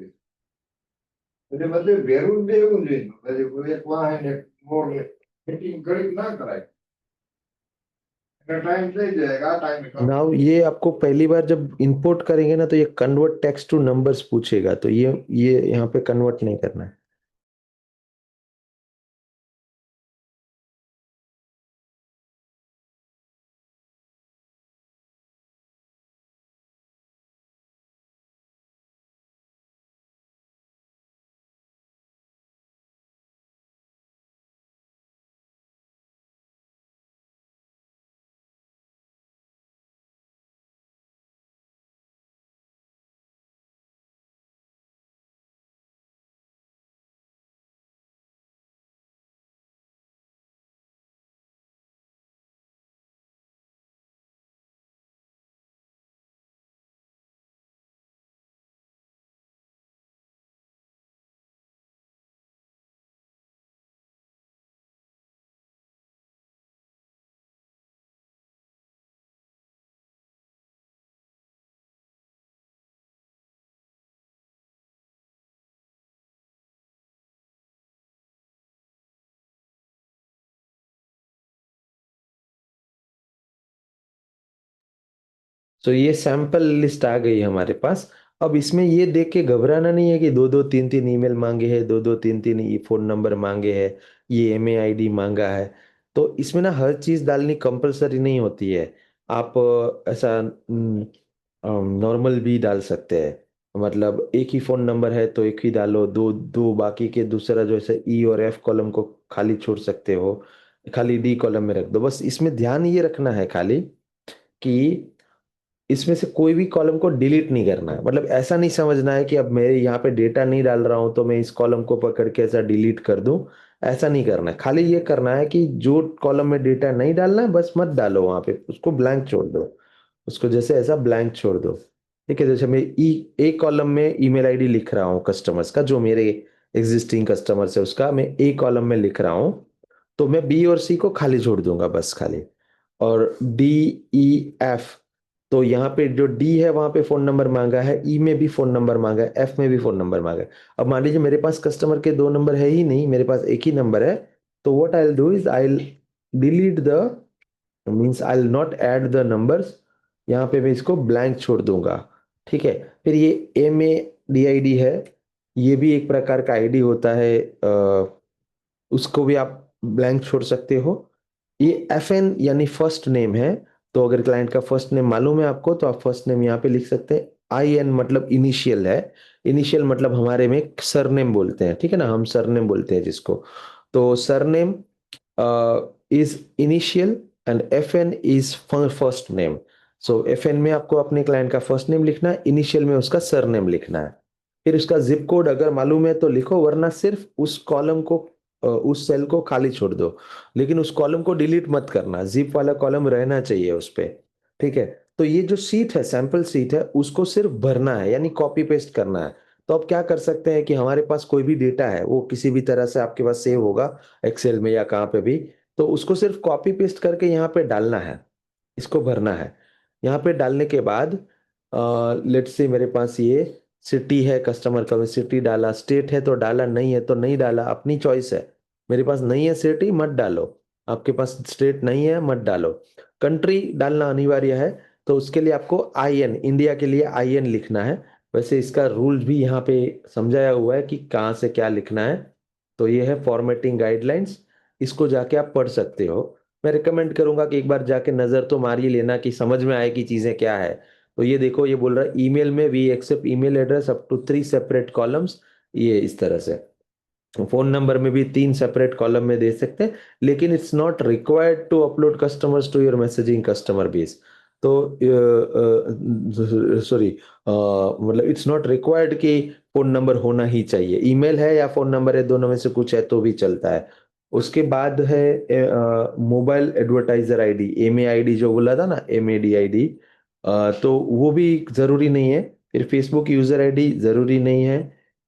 એટલે બધું ભેરું જ દેવું જોઈએ પછી એક વાહન એક મોર મીટિંગ કરી ના કરાય टाइम થઈ जाएगा टाइम नाउ ये आपको पहली बार जब इंपोर्ट करेंगे ना तो ये कन्वर्ट टेक्स्ट टू नंबर्स पूछेगा, तो ये यहाँ पे कन्वर्ट नहीं करना है। तो ये सैंपल लिस्ट आ गई हमारे पास। अब इसमें ये देख के घबराना नहीं है कि दो दो तीन तीन ईमेल मांगे हैं, दो दो तीन तीन फोन नंबर मांगे हैं, ये MAID मांगा है। तो इसमें ना हर चीज डालनी कंपलसरी नहीं होती है। आप ऐसा नॉर्मल भी डाल सकते हैं। मतलब एक ही फोन नंबर है तो एक ही डालो, दो दो बाकी के दूसरा जो है ई और एफ कॉलम को खाली छोड़ सकते हो, खाली डी कॉलम में रख दो। बस इसमें ध्यान ये रखना है खाली कि इसमें से कोई भी कॉलम को डिलीट नहीं करना है। मतलब ऐसा नहीं समझना है कि अब मेरे यहाँ पे डेटा नहीं डाल रहा हूं तो मैं इस कॉलम को पकड़ के ऐसा डिलीट कर दूं। ऐसा नहीं करना है, खाली ये करना है कि जो कॉलम में डेटा नहीं डालना है बस मत डालो वहां पे, उसको ब्लैंक छोड़ दो। उसको जैसे ऐसा ब्लैंक छोड़ दो। ठीक है, जैसे मैं एक कॉलम में ईमेल आईडी लिख रहा हूँ कस्टमर्स का, जो मेरे एग्जिस्टिंग कस्टमर्स है उसका मैं ए कॉलम में लिख रहा हूँ, तो मैं बी और सी को खाली छोड़ दूंगा बस खाली। और डी, ई, एफ, तो यहाँ पे जो डी है वहां पे फोन नंबर मांगा है, ई में भी फोन नंबर मांगा है, एफ में भी फोन नंबर मांगा है। अब मान लीजिए मेरे पास कस्टमर के दो नंबर है ही नहीं, मेरे पास एक ही नंबर है, तो what I will do is I will delete the, means I will not add the numbers, यहाँ पे मैं इसको ब्लैंक छोड़ दूंगा। ठीक है, फिर ये M A D I D है, ये भी एक प्रकार का आईडी होता है, उसको भी आप ब्लैंक छोड़ सकते हो। ये एफ एन यानी फर्स्ट नेम है, तो अगर क्लाइंट का फर्स्ट नेम मालूम है आपको तो आप फर्स्ट नेम यहाँ पे लिख सकते हैं। आई एन मतलब इनिशियल है, इनिशियल मतलब हमारे में सरनेम बोलते हैं, ठीक है ना, हम सरनेम बोलते हैं जिसको। तो surname is initial and F N is first name. So F N में आपको अपने क्लाइंट का फर्स्ट नेम लिखना है, इनिशियल में उसका सरनेम लिखना है। फिर उसका जिप कोड अगर मालूम है तो लिखो, वरना सिर्फ उस कॉलम को उस सेल को खाली छोड़ दो, लेकिन उस कॉलम को डिलीट मत करना, जिप वाला कॉलम रहना चाहिए उस पे। ठीक है, तो ये जो सीट है, सैंपल सीट है, उसको सिर्फ भरना है यानी कॉपी पेस्ट करना है। तो आप क्या कर सकते हैं कि हमारे पास कोई भी डेटा है वो किसी भी तरह से आपके पास सेव होगा एक्सेल में या कहाँ पे भी, तो उसको सिर्फ कॉपी पेस्ट करके यहाँ पे डालना है, इसको भरना है। यहाँ पे डालने के बाद लेट से मेरे पास ये सिटी है, कस्टमर का मैं सिटी डाला, स्टेट है तो डाला, नहीं है तो नहीं डाला, अपनी चॉइस है। मेरे पास नहीं है सिटी, मत डालो। आपके पास स्टेट नहीं है, मत डालो। कंट्री डालना अनिवार्य है, तो उसके लिए आपको आई एन, इंडिया के लिए आई एन लिखना है। वैसे इसका रूल भी यहाँ पे समझाया हुआ है कि कहाँ से क्या लिखना है। तो ये है फॉर्मेटिंग गाइडलाइंस, इसको जाके आप पढ़ सकते हो। मैं रिकमेंड करूंगा कि एक बार जाके नजर तो मार ही लेना कि समझ में आए कि चीजें क्या है। तो ये देखो, ये बोल रहा है ईमेल में we accept email address up to 3 separate columns, ये इस तरह से। फोन नंबर में भी 3 सेपरेट कॉलम में दे सकते हैं, लेकिन it's not required to upload customers to your messaging customer base. तो सॉरी, मतलब इट्स नॉट रिक्वायर्ड कि फोन नंबर होना ही चाहिए, ईमेल है या फोन नंबर है दोनों में से कुछ है तो भी चलता है। उसके बाद है mobile advertiser ID, M A I D जो बोला था ना, M A D I D, तो वो भी जरूरी नहीं है। फिर फेसबुक यूजर आईडी जरूरी नहीं है,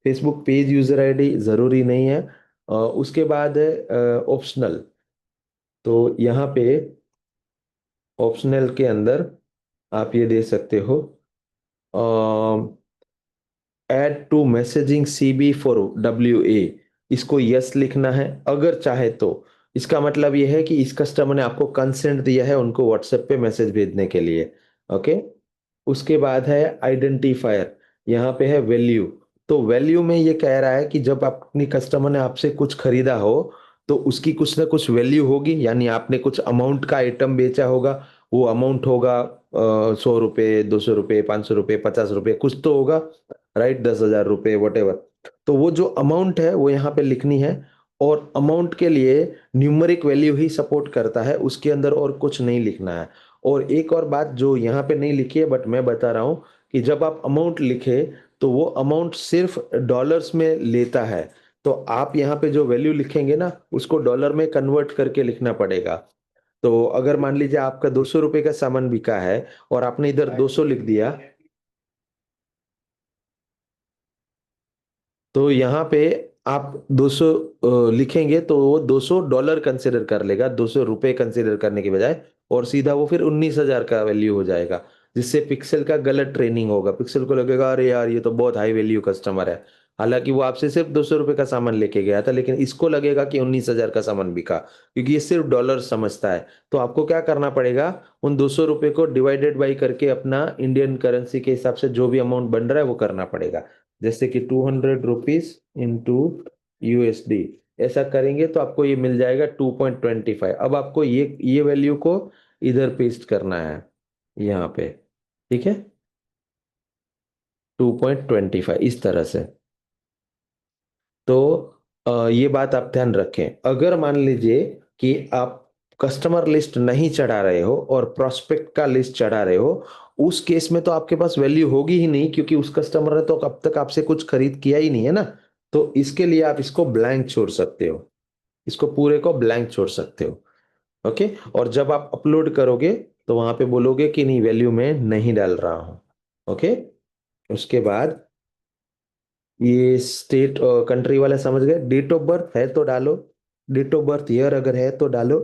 फेसबुक पेज यूजर आईडी जरूरी नहीं है। उसके बाद है ऑप्शनल, तो यहाँ पे ऑप्शनल के अंदर आप ये दे सकते हो, add to messaging CB for W A, इसको यस लिखना है अगर चाहे तो। इसका मतलब ये है कि इस कस्टमर ने आपको कंसेंट दिया है उनको व्हाट्सएप पे मैसेज भेजने के लिए। ओके, उसके बाद है आइडेंटिफायर, यहाँ पे है वैल्यू। तो वैल्यू में ये कह रहा है कि जब अपनी कस्टमर ने आपसे कुछ खरीदा हो तो उसकी कुछ ना कुछ वैल्यू होगी, यानी आपने कुछ अमाउंट का आइटम बेचा होगा, वो अमाउंट होगा 100 रुपये, 200 रुपये, 500 रुपये, 50 रुपये, कुछ तो होगा, राइट, 10,000 रुपये, वट एवर। तो वो जो अमाउंट है वो यहाँ पे लिखनी है, और अमाउंट के लिए न्यूमरिक वैल्यू ही सपोर्ट करता है, उसके अंदर और कुछ नहीं लिखना है। और एक और बात जो यहाँ पे नहीं लिखी है बट मैं बता रहा हूँ, कि जब आप अमाउंट लिखे तो वो अमाउंट सिर्फ डॉलर्स में लेता है, तो आप यहाँ पे जो वैल्यू लिखेंगे ना उसको डॉलर में कन्वर्ट करके लिखना पड़ेगा। तो अगर मान लीजिए आपका 200 रुपये का सामान बिका है और आपने इधर 200 लिख दिया, तो यहाँ पे आप 200 लिखेंगे तो वो 200 डॉलर कंसिडर कर लेगा, 200 रुपए कंसिडर करने के बजाय, और सीधा वो फिर 19,000 का वैल्यू हो जाएगा। जिससे पिक्सल का गलत ट्रेनिंग होगा, पिक्सल को लगेगा अरे यार ये तो बहुत हाई वैल्यू कस्टमर है, हालांकि वो आपसे सिर्फ 200 रुपये का सामान लेके गया था, लेकिन इसको लगेगा कि 19,000 का सामान बिका, क्योंकि ये सिर्फ डॉलर समझता है। तो आपको क्या करना पड़ेगा, उन 200 रुपये को डिवाइडेड बाई करके अपना इंडियन करेंसी के हिसाब से जो भी अमाउंट बन रहा है वो करना पड़ेगा। जैसे कि 200 रुपीज इंटू यूएसडी, ऐसा करेंगे तो आपको ये मिल जाएगा 2.25। अब आपको ये वैल्यू को इधर पेस्ट करना है यहाँ पे। ठीक है, 2.25 इस तरह से। तो ये बात आप ध्यान रखें। अगर मान लीजिए कि आप कस्टमर लिस्ट नहीं चढ़ा रहे हो और प्रोस्पेक्ट का लिस्ट चढ़ा रहे हो, उस केस में तो आपके पास वैल्यू होगी ही नहीं, क्योंकि उस कस्टमर ने तो अब तक आपसे कुछ खरीद किया ही नहीं है ना। तो इसके लिए आप इसको ब्लैंक छोड़ सकते हो, इसको पूरे को ब्लैंक छोड़ सकते हो। ओके, और जब आप अपलोड करोगे तो वहां पे बोलोगे कि नहीं, वैल्यू में नहीं डाल रहा हूं। ओके, उसके बाद ये स्टेट कंट्री वाला समझ गए। डेट ऑफ बर्थ है तो डालो, डेट ऑफ बर्थ ईयर अगर है तो डालो,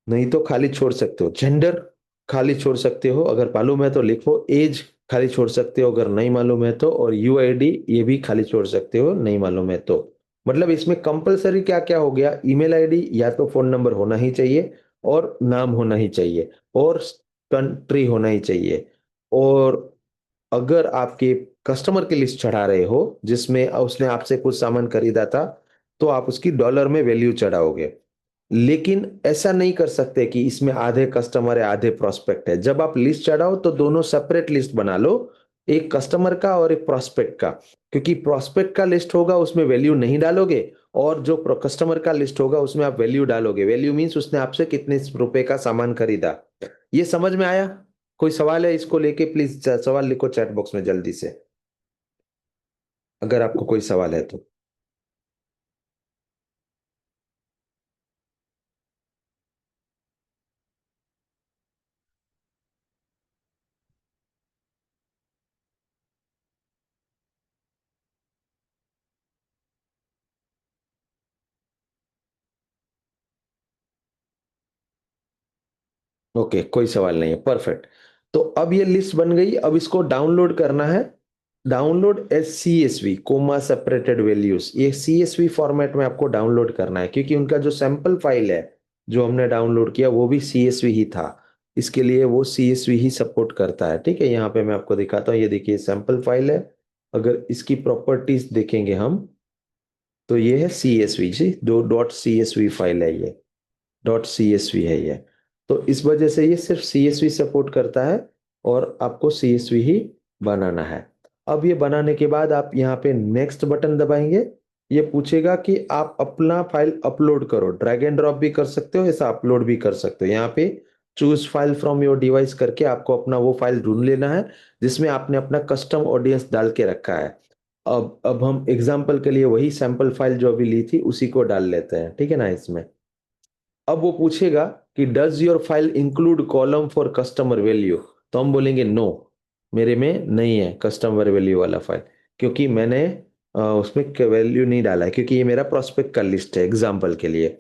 नहीं तो खाली छोड़ सकते हो। जेंडर खाली छोड़ सकते हो, अगर मालूम है तो लिखो। एज खाली छोड़ सकते हो अगर नहीं मालूम है तो। और यूआईडी ये भी खाली छोड़ सकते हो नहीं मालूम है तो। मतलब इसमें कंपलसरी क्या क्या हो गया, ईमेल आईडी या तो फोन नंबर होना ही चाहिए, और नाम होना ही चाहिए, और कंट्री होना ही चाहिए। और अगर आपके कस्टमर की लिस्ट चढ़ा रहे हो जिसमें उसने आपसे कुछ सामान खरीदा था, तो आप उसकी डॉलर में वैल्यू चढ़ाओगे। लेकिन ऐसा नहीं कर सकते कि इसमें आधे कस्टमर है आधे प्रोस्पेक्ट है। जब आप लिस्ट चढ़ाओ तो दोनों सेपरेट लिस्ट बना लो, एक कस्टमर का और एक प्रोस्पेक्ट का। क्योंकि प्रोस्पेक्ट का लिस्ट होगा उसमें वैल्यू नहीं डालोगे, और जो कस्टमर का लिस्ट होगा उसमें आप वैल्यू डालोगे। वैल्यू मीन्स उसने आपसे कितने रुपए का सामान खरीदा। ये समझ में आया? कोई सवाल है इसको लेके? प्लीज सवाल लिखो चैट बॉक्स में जल्दी से, अगर आपको कोई सवाल है तो। ओके, कोई सवाल नहीं है, परफेक्ट। तो अब ये लिस्ट बन गई, अब इसको डाउनलोड करना है। Download S C S V comma separated values, ये CSV फॉर्मेट में आपको डाउनलोड करना है, क्योंकि उनका जो सैंपल फाइल है जो हमने डाउनलोड किया वो भी CSV ही था। इसके लिए वो CSV ही सपोर्ट करता है। ठीक है, यहाँ पे मैं आपको दिखाता हूँ। ये देखिए सैंपल फाइल है। अगर इसकी प्रॉपर्टीज देखेंगे हम, तो ये है CSV जी, दो .csv फाइल है ये, .csv है ये। तो इस वजह से ये सिर्फ CSV सपोर्ट करता है, और आपको CSV ही बनाना है। अब ये बनाने के बाद आप यहाँ पे नेक्स्ट बटन दबाएंगे। ये पूछेगा कि आप अपना फाइल अपलोड करो। ड्रैग एंड ड्रॉप भी कर सकते हो, ऐसा अपलोड भी कर सकते हो। यहाँ पे choose file from your device करके आपको अपना वो फाइल ढूंढ लेना है जिसमें आपने अपना कस्टम ऑडियंस डाल के रखा है। अब हम एग्जाम्पल के लिए वही सैंपल फाइल जो अभी ली थी उसी को डाल लेते हैं, ठीक है ना। इसमें अब वो पूछेगा कि does your file include column for customer value, तो हम बोलेंगे नो, मेरे में नहीं है कस्टमर वैल्यू वाला फाइल, क्योंकि मैंने उसमें वैल्यू नहीं डाला है, क्योंकि ये मेरा प्रोस्पेक्ट का लिस्ट है। एग्जाम्पल के लिए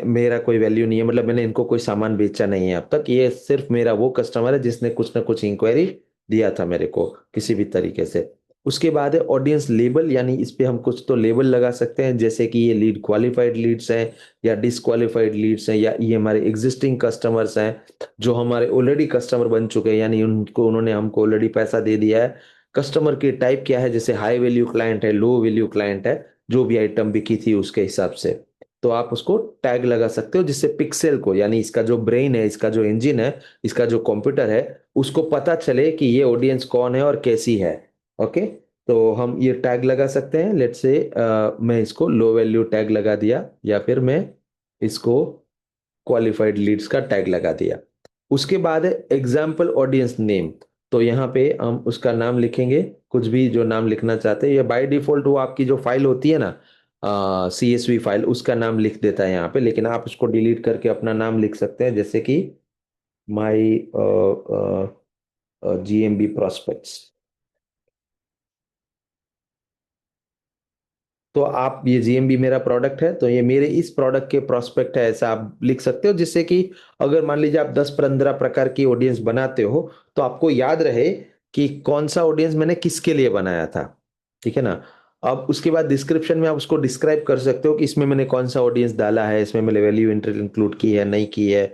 मेरा कोई वैल्यू नहीं है, मतलब मैंने इनको कोई सामान बेचा नहीं है अब तक। ये सिर्फ मेरा वो कस्टमर है जिसने कुछ ना कुछ इंक्वायरी दिया था मेरे को किसी भी तरीके से। उसके बाद है ऑडियंस लेबल, यानी इस पे हम कुछ तो लेबल लगा सकते हैं, जैसे कि ये लीड क्वालिफाइड लीड्स हैं या डिसक्वालिफाइड लीड्स हैं, या ये हमारे एग्जिस्टिंग कस्टमर्स हैं जो हमारे ऑलरेडी कस्टमर बन चुके हैं, यानी उनको उन्होंने हमको ऑलरेडी पैसा दे दिया है। कस्टमर की टाइप क्या है, जैसे हाई वैल्यू क्लाइंट है, लो वैल्यू क्लाइंट है, जो भी आइटम बिकी थी उसके हिसाब से। तो आप उसको टैग लगा सकते हो, जिससे पिक्सेल को, यानी इसका जो ब्रेन है, इसका जो इंजन है, इसका जो कंप्यूटर है, उसको पता चले कि ये ऑडियंस कौन है और कैसी है। ओके, तो हम ये टैग लगा सकते हैं। लेट्स से मैं इसको लो वैल्यू टैग लगा दिया, या फिर मैं इसको क्वालिफाइड लीड्स का टैग लगा दिया। उसके बाद है एग्जाम्पल ऑडियंस नेम। तो यहाँ पे हम उसका नाम लिखेंगे, कुछ भी जो नाम लिखना चाहते हैं। ये बाय डिफॉल्ट वो आपकी जो फाइल होती है ना, CSV फाइल, उसका नाम लिख देता है यहाँ पे, लेकिन आप उसको डिलीट करके अपना नाम लिख सकते हैं, जैसे कि माई GMB प्रोस्पेक्ट्स। तो आप, ये GMB मेरा प्रोडक्ट है, तो ये मेरे इस प्रोडक्ट के प्रोस्पेक्ट है, ऐसा आप लिख सकते हो, जिससे कि अगर मान लीजिए आप 10-15 प्रकार की ऑडियंस बनाते हो तो आपको याद रहे कि कौन सा ऑडियंस मैंने किसके लिए बनाया था। ठीक है ना। अब उसके बाद डिस्क्रिप्शन में आप उसको डिस्क्राइब कर सकते हो कि इसमें मैंने कौन सा ऑडियंस डाला है, इसमें मैंने वैल्यू इंक्लूड की है नहीं की है,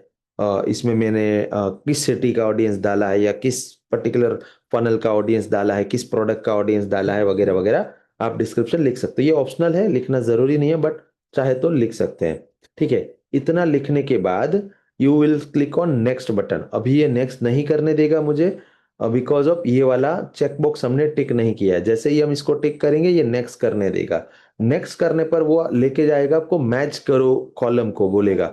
इसमें मैंने किस सिटी का ऑडियंस डाला है, या किस पर्टिकुलर फनल का ऑडियंस डाला है, किस प्रोडक्ट का ऑडियंस डाला है, वगैरह वगैरह आप डिस्क्रिप्शन लिख सकते हो। ये ऑप्शनल है, लिखना जरूरी नहीं है, बट चाहे तो लिख सकते हैं। ठीक है, इतना लिखने के बाद you will click on next button. अभी ये नेक्स्ट नहीं करने देगा मुझे, बिकॉज ऑफ ये वाला चेकबॉक्स हमने टिक नहीं किया है। जैसे ही हम इसको टिक करेंगे ये नेक्स्ट करने देगा। नेक्स्ट करने पर वो लेके जाएगा आपको मैच करो कॉलम को, बोलेगा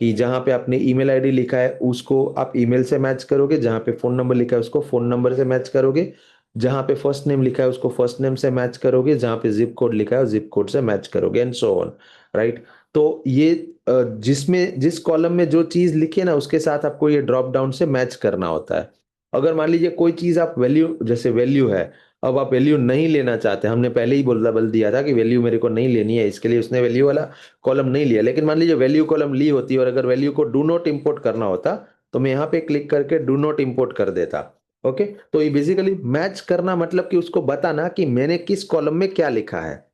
कि जहां पे आपने ईमेल आईडी लिखा है उसको आप ईमेल से मैच करोगे, जहां पे फोन नंबर लिखा है उसको फोन नंबर से मैच करोगे, जहां पे फर्स्ट नेम लिखा है उसको फर्स्ट नेम से मैच करोगे, जहां पे जिप कोड लिखा है जिप कोड से मैच करोगे, एंड सो ऑन, राइट। तो ये जिसमें जिस कॉलम में जो चीज लिखी है ना उसके साथ आपको ये ड्रॉप डाउन से मैच करना होता है। अगर मान लीजिए कोई चीज आप वैल्यू, जैसे वैल्यू है, अब आप वैल्यू नहीं लेना चाहते, हमने पहले ही बोल दिया था कि वैल्यू मेरे को नहीं लेनी है, इसके लिए उसने वैल्यू वाला कॉलम नहीं लिया। लेकिन मान लीजिए वैल्यू कॉलम ली होती और अगर वैल्यू को डू नॉट इंपोर्ट करना होता तो मैं यहाँ पे क्लिक करके डू नॉट इंपोर्ट कर देता। ओके, तो ये बेसिकली मैच करना मतलब कि उसको बताना कि मैंने किस कॉलम में क्या लिखा है।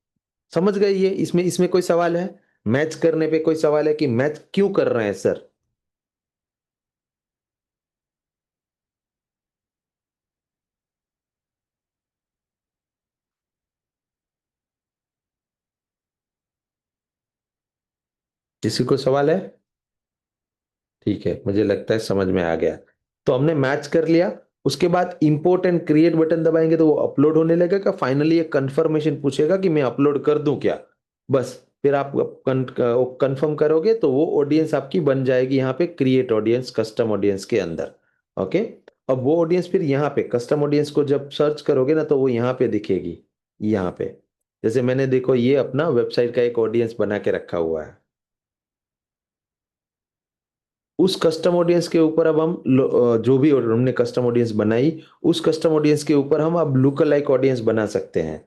समझ गए ये? इसमें इसमें कोई सवाल है? मैच करने पे कोई सवाल है कि मैच क्यों कर रहे हैं सर? किसी को सवाल है? ठीक है, मुझे लगता है समझ में आ गया। तो हमने मैच कर लिया, उसके बाद इंपोर्ट एंड क्रिएट बटन दबाएंगे तो वो अपलोड होने लगेगा। फाइनली एक कंफर्मेशन पूछेगा कि मैं अपलोड कर दूं क्या, बस फिर आप कंफर्म करोगे तो वो ऑडियंस आपकी बन जाएगी यहाँ पे क्रिएट ऑडियंस कस्टम ऑडियंस के अंदर। ओके, अब वो ऑडियंस फिर यहाँ पे कस्टम ऑडियंस को जब सर्च करोगे ना तो वो यहाँ पे दिखेगी, यहाँ पे। जैसे मैंने देखो ये अपना वेबसाइट का एक ऑडियंस बना के रखा हुआ है। उस कस्टम ऑडियंस के ऊपर अब हम जो भी हमने कस्टम ऑडियंस बनाई उस कस्टम ऑडियंस के ऊपर हम अब लुक अलाइक ऑडियंस बना सकते हैं।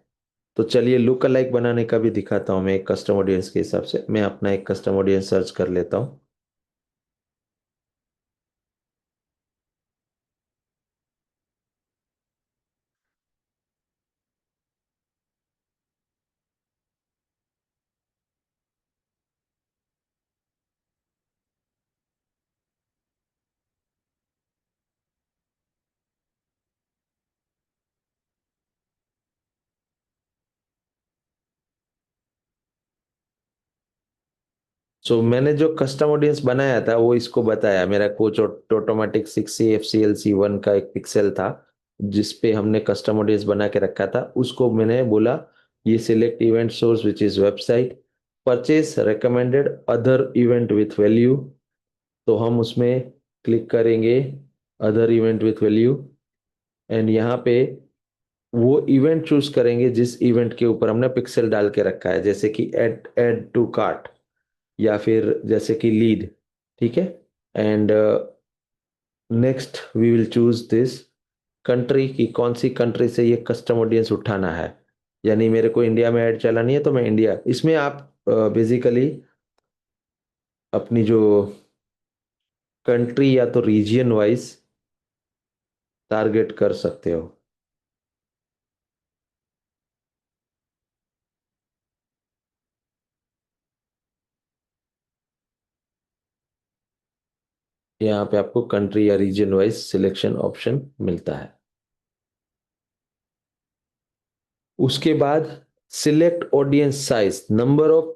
तो चलिए लुक अलाइक बनाने का भी दिखाता हूं मैं एक कस्टम ऑडियंस के हिसाब से। मैं अपना एक कस्टम ऑडियंस सर्च कर लेता हूं। मैंने जो कस्टम ऑडियंस बनाया था वो इसको बताया, मेरा कोच ऑटोमेटिक 6CFCLC1 का एक पिक्सल था जिसपे हमने कस्टम ऑडियंस बना के रखा था। उसको मैंने बोला ये select event source which is website, purchase recommended other event with value. तो हम उसमें क्लिक करेंगे other event with value, and यहाँ पे वो इवेंट चूज करेंगे जिस इवेंट के ऊपर हमने पिक्सल डाल के रखा है, जैसे कि ऐड टू कार्ट या फिर जैसे कि लीड। ठीक है, and next we will choose this country की कौन सी कंट्री से ये कस्टम ऑडियंस उठाना है। यानी मेरे को इंडिया में ऐड चलानी है तो मैं इंडिया, इसमें आप बेसिकली अपनी जो कंट्री या तो रीजियन वाइज टारगेट कर सकते हो। यहाँ पे आपको कंट्री या रीजन वाइज सिलेक्शन ऑप्शन मिलता है। उसके बाद select audience size, number of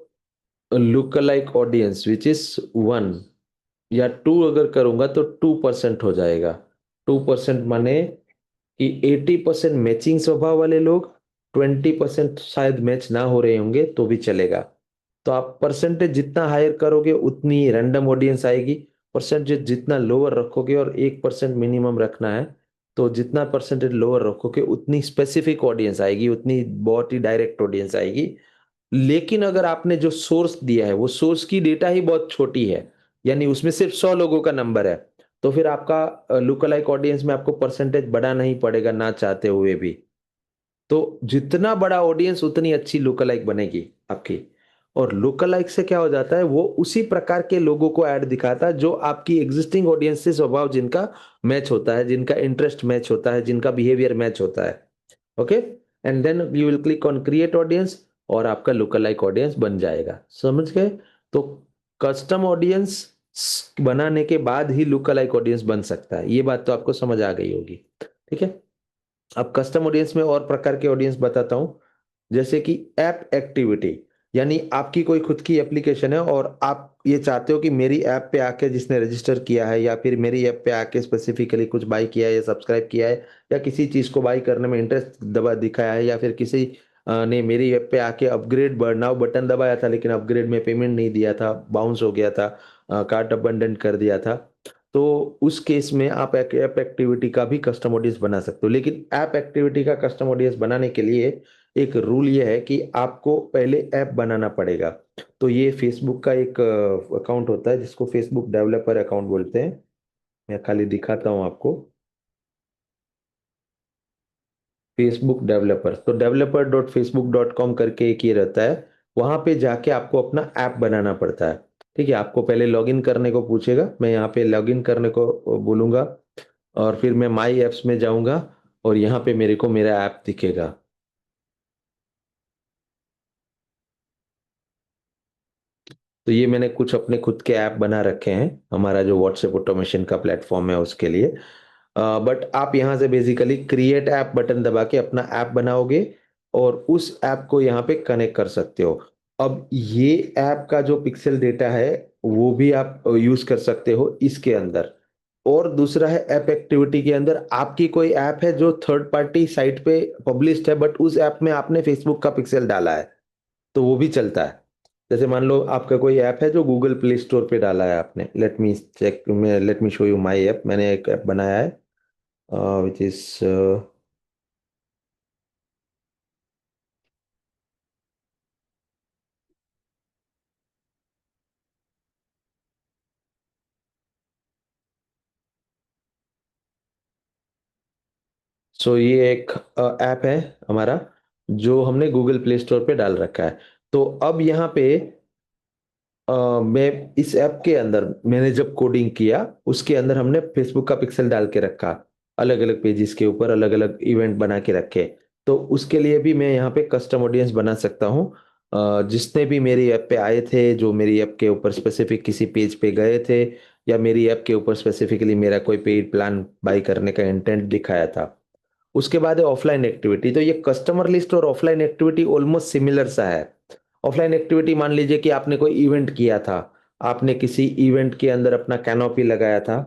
look alike audience which is 1 या 2 अगर करूंगा तो 2% हो जाएगा। 2% माने कि 80% मैचिंग स्वभाव वाले लोग, 20% शायद मैच ना हो रहे होंगे तो भी चलेगा। तो आप परसेंटेज जितना हायर करोगे उतनी रैंडम ऑडियंस आएगी, परसेंटेज जितना लोअर रखोगे, और 1% मिनिमम रखना है, तो जितना परसेंटेज लोअर रखोगे उतनी स्पेसिफिक ऑडियंस आएगी, उतनी बहुत ही डायरेक्ट ऑडियंस आएगी। लेकिन अगर आपने जो सोर्स दिया है वो सोर्स की डेटा ही बहुत छोटी है, यानी उसमें सिर्फ 100 लोगों का नंबर है, तो फिर आपका लुक अलाइक ऑडियंस में आपको परसेंटेज बढ़ाना ही पड़ेगा ना चाहते हुए भी। तो जितना बड़ा ऑडियंस उतनी अच्छी लुक अलाइक बनेगी आपकी। और लुक अलाइक से क्या हो जाता है, वो उसी प्रकार के लोगों को ऐड दिखाता है जो आपकी एग्जिस्टिंग ऑडियंस से स्वभाव जिनका मैच होता है, जिनका इंटरेस्ट मैच होता है, जिनका बिहेवियर मैच होता है। Okay, and then you will click on create audience और आपका लुक अलाइक ऑडियंस बन जाएगा। समझ गए? तो कस्टम ऑडियंस बनाने के बाद ही लुक अलाइक ऑडियंस बन सकता है, ये बात तो आपको समझ आ गई होगी। ठीक है, अब कस्टम ऑडियंस में और प्रकार के ऑडियंस बताता हूं, जैसे कि ऐप एक्टिविटी, यानी आपकी कोई खुद की एप्लीकेशन है और आप ये चाहते हो कि मेरी ऐप पे आके जिसने रजिस्टर किया है या फिर मेरी ऐप पे आके स्पेसिफिकली कुछ बाई किया है या सब्सक्राइब किया है या किसी चीज को बाई करने में इंटरेस्ट दबा दिखाया है या फिर किसी ने मेरी ऐप पे आके अपग्रेड नाउ बटन दबाया था लेकिन अपग्रेड में पेमेंट नहीं दिया था, बाउंस हो गया था, कार्ट अबंडन कर दिया था, तो उस केस में आप ऐप एक्टिविटी का भी कस्टम ऑडियंस बना सकते हो। लेकिन ऐप एक्टिविटी का कस्टम ऑडियंस बनाने के लिए एक रूल ये है कि आपको पहले ऐप बनाना पड़ेगा। तो ये फेसबुक का एक अकाउंट होता है जिसको फेसबुक डेवलपर अकाउंट बोलते हैं। मैं खाली दिखाता हूँ आपको। फेसबुक डेवलपर, तो developer.facebook.com करके एक ये रहता है। वहां पे जाके आपको अपना ऐप बनाना पड़ता है। ठीक है, आपको पहले लॉगिन करने को पूछेगा, मैं यहाँ पे लॉगिन करने को बोलूंगा और फिर मैं माई एप्स में जाऊंगा और यहाँ पे मेरे को मेरा ऐप दिखेगा। तो ये मैंने कुछ अपने खुद के ऐप बना रखे हैं, हमारा जो व्हाट्सएप ऑटोमेशन का प्लेटफॉर्म है उसके लिए। बट आप यहाँ से बेसिकली क्रिएट ऐप बटन दबा के अपना ऐप बनाओगे और उस ऐप को यहाँ पे कनेक्ट कर सकते हो। अब ये ऐप का जो पिक्सल डेटा है वो भी आप यूज कर सकते हो इसके अंदर। और दूसरा है ऐप एक्टिविटी के अंदर, आपकी कोई ऐप है जो थर्ड पार्टी साइट पे पब्लिश्ड है बट उस ऐप में आपने फेसबुक का पिक्सल डाला है तो वो भी चलता है। जैसे मान लो आपका कोई ऐप है जो गूगल प्ले स्टोर पे डाला है आपने, let me show you my app. मैंने एक ऐप बनाया है विच इज सो ये एक ऐप है हमारा जो हमने गूगल प्ले स्टोर पे डाल रखा है। तो अब यहाँ पे मैं इस ऐप के अंदर मैंने जब कोडिंग किया उसके अंदर हमने फेसबुक का पिक्सल डाल के रखा, अलग अलग पेजेस के ऊपर अलग अलग इवेंट बना के रखे। तो उसके लिए भी मैं यहाँ पे कस्टम ऑडियंस बना सकता हूँ। जिसने भी मेरी ऐप पे आए थे, जो मेरी ऐप के ऊपर स्पेसिफिक किसी पेज पे गए थे या मेरी ऐप के ऊपर स्पेसिफिकली मेरा कोई पेड प्लान बाई करने का इंटेंट दिखाया था। उसके बाद है ऑफलाइन एक्टिविटी। तो ये कस्टमर लिस्ट और ऑफलाइन एक्टिविटी ऑलमोस्ट सिमिलर सा है। ऑफलाइन एक्टिविटी मान लीजिए कि आपने कोई इवेंट किया था, आपने किसी इवेंट के अंदर अपना कैनोपी लगाया था।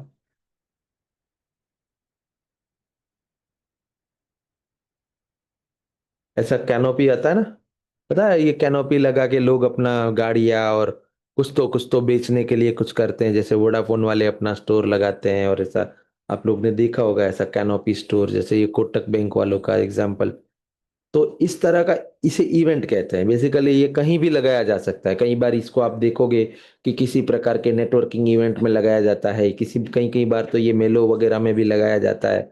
ऐसा कैनोपी आता है ना, पता है, ये कैनोपी लगा के लोग अपना गाड़ियां और कुछ तो बेचने के लिए कुछ करते हैं, जैसे वोडाफोन वाले अपना स्टोर लगाते हैं और ऐसा आप लोग ने देखा होगा ऐसा कैनोपी स्टोर, जैसे ये कोटक बैंक वालों का एग्जांपल। तो इस तरह का, इसे इवेंट कहते हैं। बेसिकली ये कहीं भी लगाया जा सकता है। कई बार इसको आप देखोगे कि किसी प्रकार के नेटवर्किंग इवेंट में लगाया जाता है, किसी कई कई बार तो ये मेलो वगैरह में भी लगाया जाता है।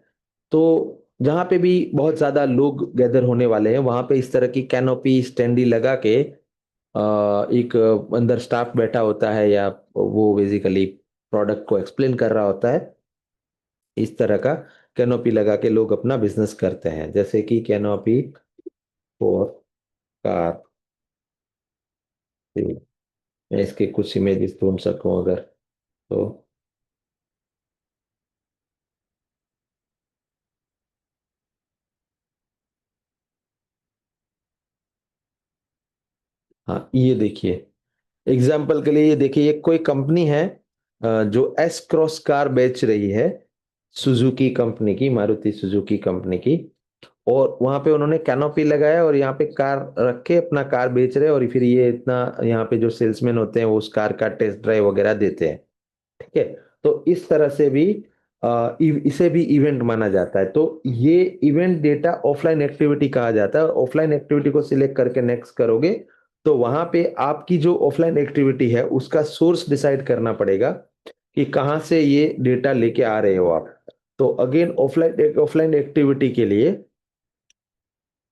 तो जहाँ पे भी बहुत ज्यादा लोग गैदर होने वाले हैं वहां पे इस तरह की कैनोपी स्टैंडी लगा के एक अंदर स्टाफ बैठा होता है या वो बेसिकली प्रोडक्ट को एक्सप्लेन कर रहा होता है। इस तरह का कैनोपी लगा के लोग अपना बिजनेस करते हैं, जैसे कि कैनोपी फॉर कार। मैं इसके कुछ इमेजेस ढूंढ सकूं अगर, तो हाँ ये देखिए, एग्जाम्पल के लिए ये देखिए, ये कोई कंपनी है जो एस क्रॉस कार बेच रही है, सुजुकी कंपनी की, मारुति सुजुकी कंपनी की। और वहां पे उन्होंने कैनोपी लगाया और यहाँ पे कार रख के अपना कार बेच रहे हैं और फिर ये इतना यहाँ पे जो सेल्समैन होते हैं वो उस कार का टेस्ट ड्राइव वगैरह देते हैं। ठीक है, तो इस तरह से भी इसे भी इवेंट माना जाता है। तो ये इवेंट डेटा ऑफलाइन एक्टिविटी कहा जाता है। और ऑफलाइन एक्टिविटी को सिलेक्ट करके नेक्स्ट करोगे तो वहां पे आपकी जो ऑफलाइन एक्टिविटी है उसका सोर्स डिसाइड करना पड़ेगा कि कहाँ से ये डेटा लेके आ रहे हो आप। तो अगेन ऑफलाइन ऑफलाइन एक्टिविटी के लिए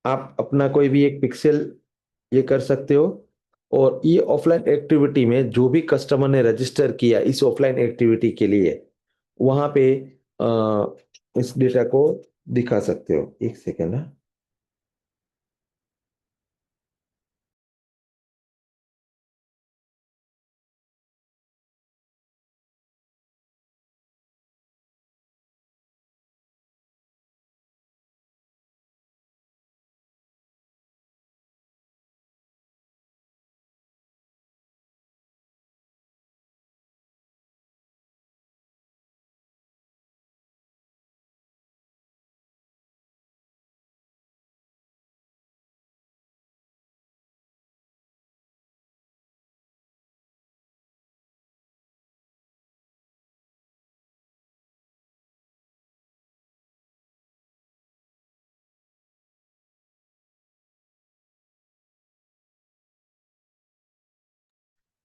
आप अपना कोई भी एक पिक्सेल ये कर सकते हो। और ये ऑफलाइन एक्टिविटी में जो भी कस्टमर ने रजिस्टर किया इस ऑफलाइन एक्टिविटी के लिए वहां पे इस डेटा को दिखा सकते हो। एक second.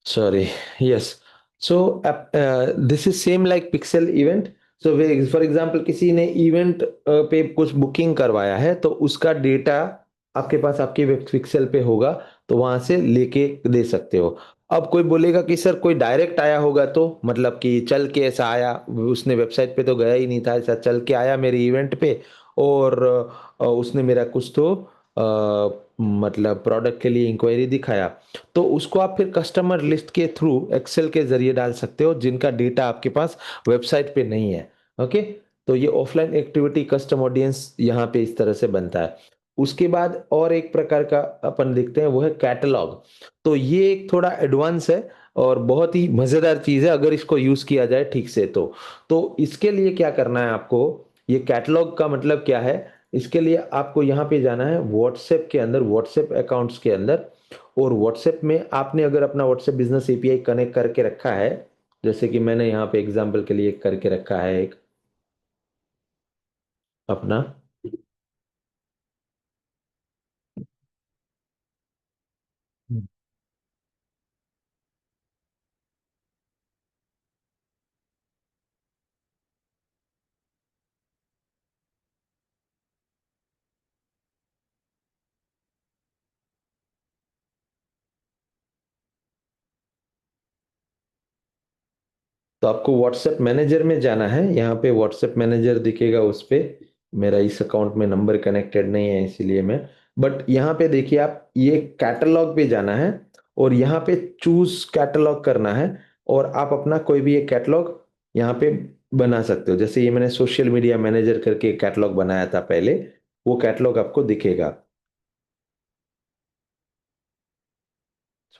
Sorry. Yes. So this is same like pixel event. So for example किसी ने इवेंट पे कुछ बुकिंग करवाया है तो उसका डेटा आपके पास आपके वेब पिक्सल पे होगा, तो वहां से लेके दे सकते हो। अब कोई बोलेगा कि सर कोई डायरेक्ट आया होगा, तो मतलब कि चल के ऐसा आया, उसने वेबसाइट पे तो गया ही नहीं था, ऐसा चल के आया मेरे इवेंट पे और उसने मेरा कुछ तो मतलब प्रोडक्ट के लिए इंक्वायरी दिखाया, तो उसको आप फिर कस्टमर लिस्ट के थ्रू एक्सेल के जरिए डाल सकते हो, जिनका डेटा आपके पास वेबसाइट पे नहीं है। ओके, तो ये ऑफलाइन एक्टिविटी कस्टम ऑडियंस यहाँ पे इस तरह से बनता है। उसके बाद और एक प्रकार का अपन देखते हैं, वो है कैटलॉग। तो ये एक थोड़ा एडवांस है और बहुत ही मजेदार चीज है अगर इसको यूज किया जाए ठीक से। तो इसके लिए क्या करना है आपको, ये कैटलॉग का मतलब क्या है, इसके लिए आपको यहाँ पे जाना है व्हाट्सएप के अंदर, व्हाट्सएप अकाउंट्स के अंदर, और व्हाट्सएप में आपने अगर अपना व्हाट्सएप बिजनेस एपीआई कनेक्ट करके रखा है, जैसे कि मैंने यहाँ पे एग्जांपल के लिए करके रखा है एक अपना। तो आपको व्हाट्सएप मैनेजर में जाना है, यहाँ पे व्हाट्सएप मैनेजर दिखेगा उस पे। मेरा इस अकाउंट में नंबर कनेक्टेड नहीं है इसीलिए मैं, बट यहाँ पे देखिए आप, ये कैटलॉग पे जाना है और यहाँ पे चूज कैटलॉग करना है, और आप अपना कोई भी एक कैटलॉग यहाँ पे बना सकते हो। जैसे ये मैंने सोशल मीडिया मैनेजर करके कैटलॉग बनाया था पहले, वो कैटलॉग आपको दिखेगा।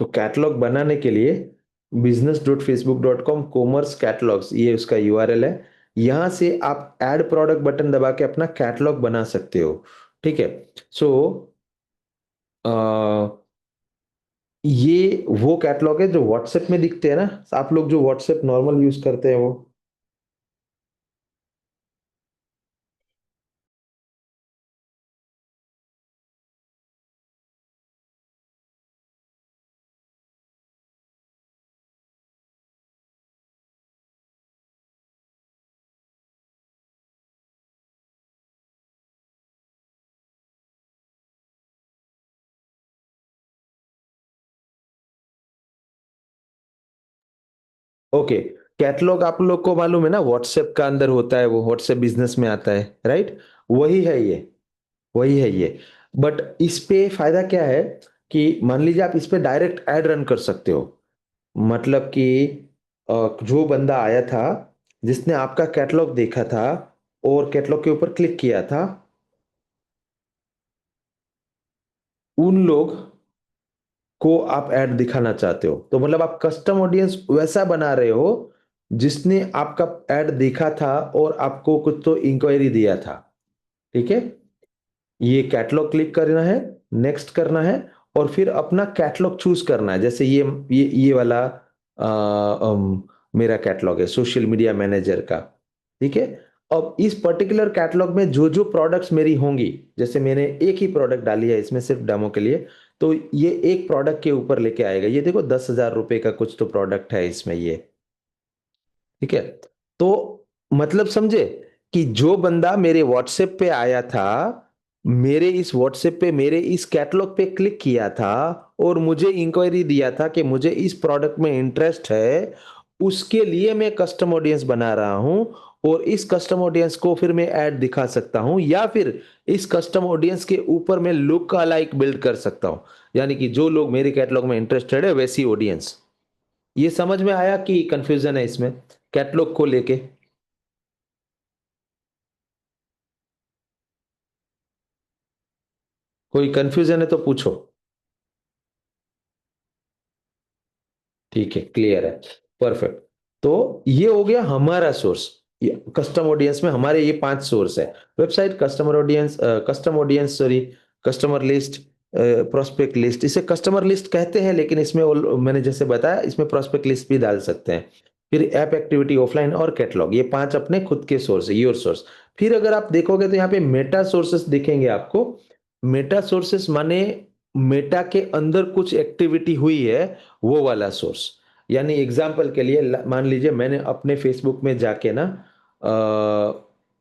सो कैटलॉग बनाने के लिए business.facebook.com कॉमर्स कैटलॉग्स, ये उसका यूआरएल है। यहां से आप ऐड प्रोडक्ट बटन दबा के अपना कैटलॉग बना सकते हो। ठीक है। सो ये वो कैटलॉग है जो व्हाट्सएप में दिखते हैं ना, आप लोग जो व्हाट्सएप नॉर्मल यूज करते हैं वो। ओके, कैटलॉग आप लोग को मालूम है ना, व्हाट्सएप का अंदर होता है, वो व्हाट्सएप बिजनेस में आता है, राइट? वही है ये, वही है ये। बट इस पे फायदा क्या है कि मान लीजिए आप इस पे डायरेक्ट ऐड रन कर सकते हो। मतलब कि जो बंदा आया था, जिसने आपका कैटलॉग देखा था और कैटलॉग के ऊपर क्लिक किया था, उन लोग को आप ऐड दिखाना चाहते हो, तो मतलब आप कस्टम ऑडियंस वैसा बना रहे हो जिसने आपका ऐड देखा था और आपको कुछ तो इंक्वायरी दिया था। ठीक है, ये कैटलॉग क्लिक करना है, नेक्स्ट करना है, और फिर अपना कैटलॉग चूज करना है। जैसे ये वाला मेरा कैटलॉग है सोशल मीडिया मैनेजर का। ठीक है, अब इस पर्टिकुलर कैटलॉग में जो जो प्रोडक्ट्स मेरी होंगी, जैसे मैंने एक ही प्रोडक्ट डाली है इसमें सिर्फ डेमो के लिए, तो ये एक प्रोडक्ट के ऊपर लेके आएगा। ये देखो 10,000 रुपए का कुछ तो प्रोडक्ट है इसमें ये। ठीक है, तो मतलब समझे कि जो बंदा मेरे व्हाट्सएप पे आया था, मेरे इस व्हाट्सएप पे मेरे इस कैटलॉग पे क्लिक किया था और मुझे इंक्वायरी दिया था कि मुझे इस प्रोडक्ट में इंटरेस्ट है, उसके लिए मैं कस्टम ऑडियंस बना रहा हूं, और इस कस्टम ऑडियंस को फिर मैं ऐड दिखा सकता हूं, या फिर इस कस्टम ऑडियंस के ऊपर मैं लुक अलाइक बिल्ड कर सकता हूं, यानी कि जो लोग मेरे कैटलॉग में इंटरेस्टेड है वैसी ऑडियंस। ये समझ में आया कि कंफ्यूजन है इसमें कैटलॉग को लेके? कोई कंफ्यूजन है तो पूछो। ठीक है, क्लियर है, परफेक्ट। तो ये हो गया हमारा सोर्स। कस्टम ऑडियंस में हमारे ये 5 सोर्स है: website, customer audience, custom audience sorry, customer list, prospect list. इसे कस्टमर लिस्ट कहते हैं, लेकिन इसमें मैंने जैसे बताया इसमें प्रोस्पेक्ट लिस्ट भी डाल सकते हैं। फिर ऐप एक्टिविटी ऑफलाइन और कैटलॉग, ये 5 अपने खुद के सोर्स है, योर सोर्स। फिर अगर आप देखोगे तो यहाँ पे मेटा सोर्सेस दिखेंगे आपको। मेटा सोर्सेस माने मेटा के अंदर कुछ एक्टिविटी हुई है, वो वाला सोर्स। यानी एग्जाम्पल के लिए मान लीजिए मैंने अपने फेसबुक में जाके ना,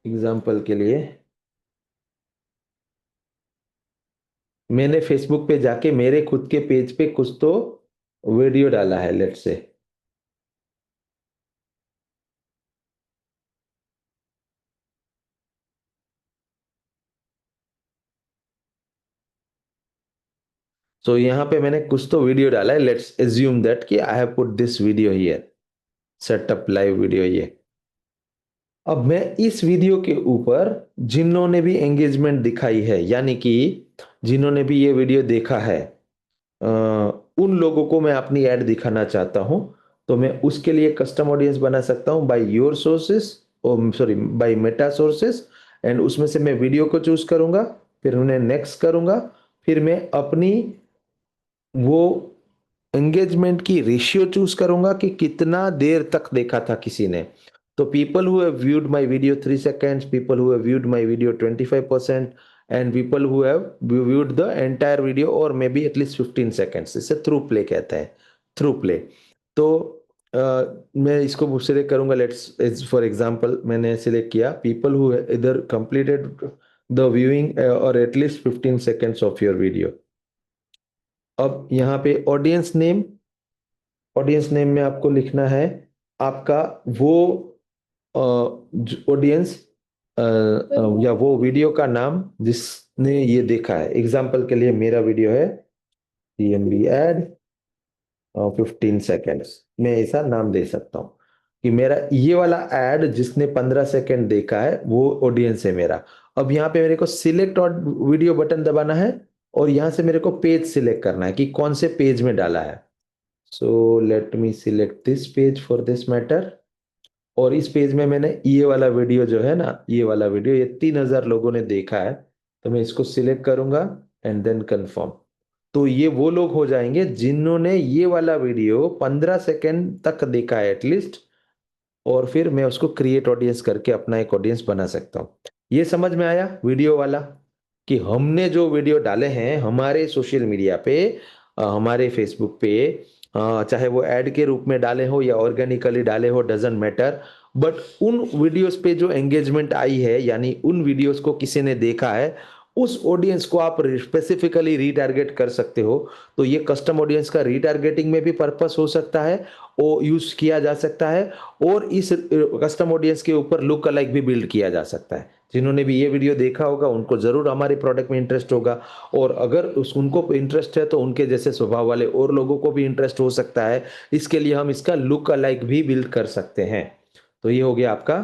एग्जाम्पल के लिए मैंने फेसबुक पे जाके मेरे खुद के पेज पे कुछ तो वीडियो डाला है, लेट्स से। सो यहाँ पे मैंने कुछ तो वीडियो डाला है, लेट्स एज्यूम दैट कि I have put this video here, setup live video ये। अब मैं इस वीडियो के ऊपर जिन्होंने भी एंगेजमेंट दिखाई है, यानी कि जिन्होंने भी ये वीडियो देखा है, अ, उन लोगों को मैं अपनी ऐड दिखाना चाहता हूं। तो मैं उसके लिए कस्टम ऑडियंस बना सकता हूं by your sources, sorry by Meta sources. And उसमें से मैं वीडियो को चूज करूंगा, फिर उन्हें नेक्स्ट करूंगा, फिर मैं अपनी वो एंगेजमेंट की रेशियो चूज करूंगा कि कितना देर तक देखा था किसी ने। तो people who have viewed my video 3 seconds, people who have viewed my video 25%, and people who have viewed the entire video और मे बी एटलीस्ट 15 seconds। इसे थ्रू प्ले कहते हैं, थ्रू प्ले। तो अ, मैं इसको सिलेक्ट करूंगा, लेट्स फॉर एग्जांपल मैंने select किया पीपल हु इधर कंप्लीटेड द व्यूइंग और at least 15 seconds of your video. अब यहाँ पे ऑडियंस नेम में आपको लिखना है आपका वो ऑडियंस या वो वीडियो का नाम जिसने ये देखा है। एग्जाम्पल के लिए मेरा वीडियो है CMB एड 15 seconds, मैं ऐसा नाम दे सकता हूँ कि मेरा ये वाला एड जिसने 15 सेकेंड देखा है वो ऑडियंस है मेरा। अब यहाँ पे मेरे को सिलेक्ट और वीडियो बटन दबाना है और यहाँ से मेरे को पेज सिलेक्ट करना है कि कौन से पेज में डाला है। So let me select this page for this matter. और इस पेज में मैंने ये वाला वीडियो जो है ना, ये वाला वीडियो ये 3000 लोगों ने देखा है। तो मैं इसको सिलेक्ट करूंगा एंड देन कंफर्म। तो ये वो लोग हो जाएंगे जिन्होंने ये वाला वीडियो 15 सेकेंड तक देखा है एटलीस्ट। और फिर मैं उसको क्रिएट ऑडियंस करके अपना एक ऑडियंस बना सकता हूँ। ये समझ में आया वीडियो वाला, कि हमने जो वीडियो डाले हैं हमारे सोशल मीडिया पे, हमारे फेसबुक पे, चाहे वो ऐड के रूप में डाले हो या ऑर्गेनिकली डाले हो, डजंट मैटर, बट उन वीडियोस पे जो एंगेजमेंट आई है, यानी उन वीडियोस को किसी ने देखा है, उस ऑडियंस को आप स्पेसिफिकली रीटारगेट कर सकते हो। तो ये कस्टम ऑडियंस का रीटारगेटिंग में भी पर्पस हो सकता है, वो यूज किया जा सकता है। और इस कस्टम ऑडियंस के ऊपर लुक अलाइक भी बिल्ड किया जा सकता है। जिन्होंने भी ये वीडियो देखा होगा उनको जरूर हमारे प्रोडक्ट में इंटरेस्ट होगा, और अगर उनको इंटरेस्ट है तो उनके जैसे स्वभाव वाले और लोगों को भी इंटरेस्ट हो सकता है। इसके लिए हम इसका लुक अलाइक भी बिल्ड कर सकते हैं। तो ये हो गया आपका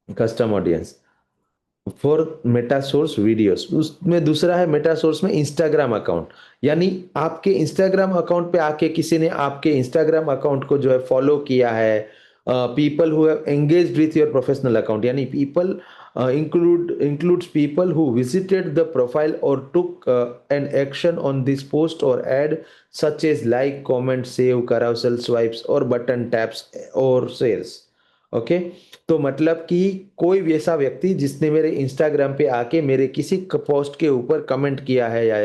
custom audience for Meta source videos. उसमें दूसरा है मेटा सोर्स में इंस्टाग्राम अकाउंट। यानी आपके इंस्टाग्राम अकाउंट पे आके किसी ने आपके इंस्टाग्राम अकाउंट को जो है फॉलो किया है, people who have engaged with your professional account, यानी people includes people who visited the profile or took an action on this post or ad, such as like, comment, save, carousel swipes or button taps or shares। Okay, तो मतलब कि कोई भी ऐसा व्यक्ति जिसने मेरे इंस्टाग्राम पे आके मेरे किसी पोस्ट के ऊपर कमेंट किया है या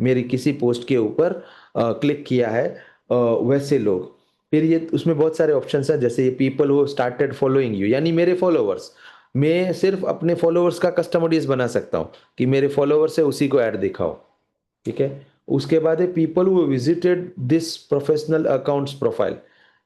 मेरी किसी पोस्ट के ऊपर क्लिक किया है, वैसे लोग। फिर ये उसमें बहुत सारे ऑप्शंस हैं, जैसे ये people who started following you, यानी मेरे फॉलोवर्स। मैं सिर्फ अपने फॉलोवर्स का कस्टम ऑडियंस बना सकता हूँ कि मेरे फॉलोवर्स है उसी को ऐड दिखाओ। ठीक है, उसके बाद है people who visited this professional accounts profile,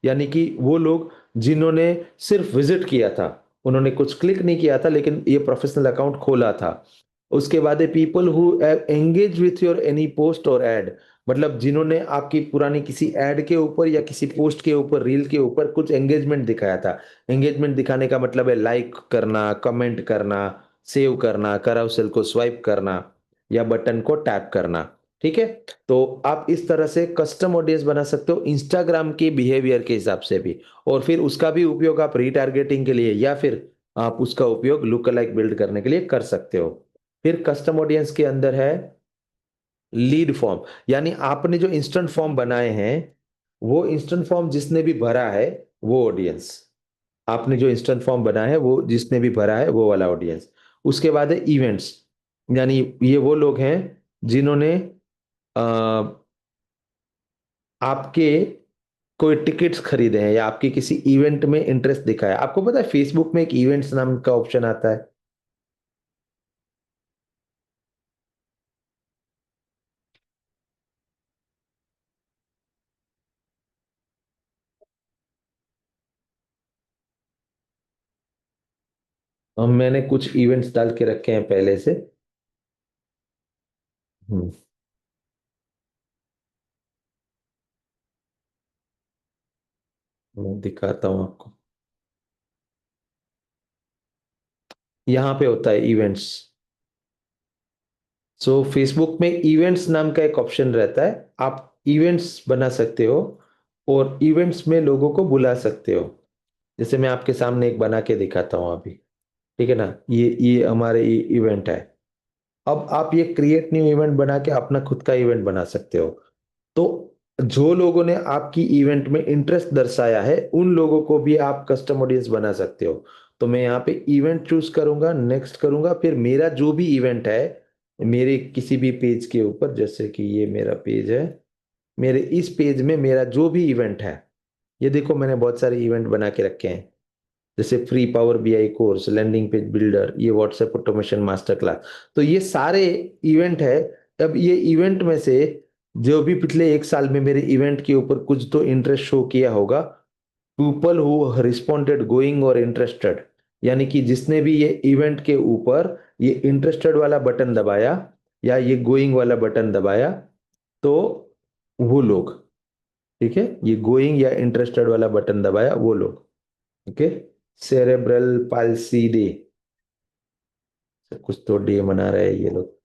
यानी कि वो लोग जिन्होंने सिर्फ विजिट किया था, उन्होंने कुछ क्लिक नहीं किया था लेकिन ये प्रोफेशनल अकाउंट खोला था। उसके बाद है people who engage with your any post और एड, मतलब जिन्होंने आपकी पुरानी किसी एड के ऊपर या किसी पोस्ट के ऊपर, रील के ऊपर कुछ एंगेजमेंट दिखाया था। एंगेजमेंट दिखाने का मतलब है लाइक करना, कमेंट करना, सेव करना, कराउसेल को स्वाइप करना या बटन को टैप करना। ठीक है, तो आप इस तरह से कस्टम ऑडियंस बना सकते हो इंस्टाग्राम के बिहेवियर के हिसाब से भी। और फिर उसका भी उपयोग आप रीटारगेटिंग के लिए या फिर आप उसका उपयोग लुक अलाइक बिल्ड करने के लिए कर सकते हो। फिर कस्टम ऑडियंस के अंदर है लीड फॉर्म, यानी आपने जो इंस्टेंट फॉर्म बनाए हैं वो इंस्टेंट फॉर्म जिसने भी भरा है वो ऑडियंस, आपने जो इंस्टेंट फॉर्म बनाया है वो जिसने भी भरा है वो वाला ऑडियंस। उसके बाद है इवेंट्स, यानी ये वो लोग हैं जिन्होंने आपके कोई टिकट्स खरीदे हैं या आपके किसी इवेंट में इंटरेस्ट दिखाया, आपको पता है फेसबुक में एक इवेंट्स नाम का ऑप्शन आता है। मैंने कुछ इवेंट्स डाल के रखे हैं पहले से। हम्म, मैं दिखाता हूँ आपको। यहाँ पे होता है इवेंट्स। सो फेसबुक में इवेंट्स नाम का एक ऑप्शन रहता है, आप इवेंट्स बना सकते हो और इवेंट्स में लोगों को बुला सकते हो। जैसे मैं आपके सामने एक बना के दिखाता हूँ अभी, ठीक है ना, ये हमारे इवेंट है। अब आप ये क्रिएट न्यू इवेंट बना के अपना खुद का इवेंट बना सकते हो। तो जो लोगों ने आपकी इवेंट में इंटरेस्ट दर्शाया है उन लोगों को भी आप कस्टम ऑडियंस बना सकते हो। तो मैं यहाँ पे इवेंट चूज करूंगा, नेक्स्ट करूंगा, फिर मेरा जो भी इवेंट है मेरे किसी भी पेज के ऊपर, जैसे कि ये मेरा पेज है, मेरे इस पेज में मेरा जो भी इवेंट है, ये देखो मैंने बहुत सारे इवेंट बना के रखे हैं। जैसे free power BI course, landing page builder, ये व्हाट्सएप ऑटोमेशन मास्टर क्लास, तो ये सारे इवेंट है। अब ये इवेंट में से जो भी पिछले एक साल में मेरे इवेंट के ऊपर कुछ तो इंटरेस्ट शो किया होगा, पीपल हु रिस्पॉन्डेड गोइंग और इंटरेस्टेड, यानी कि जिसने भी ये इवेंट के ऊपर ये इंटरेस्टेड वाला बटन दबाया या ये गोइंग वाला बटन दबाया, तो वो लोग, ठीक है, ये गोइंग या इंटरेस्टेड वाला बटन दबाया वो लोग, ओके। सेरेब्रल पाल्सी डे, कुछ तो डे मना रहे हैं ये लोग।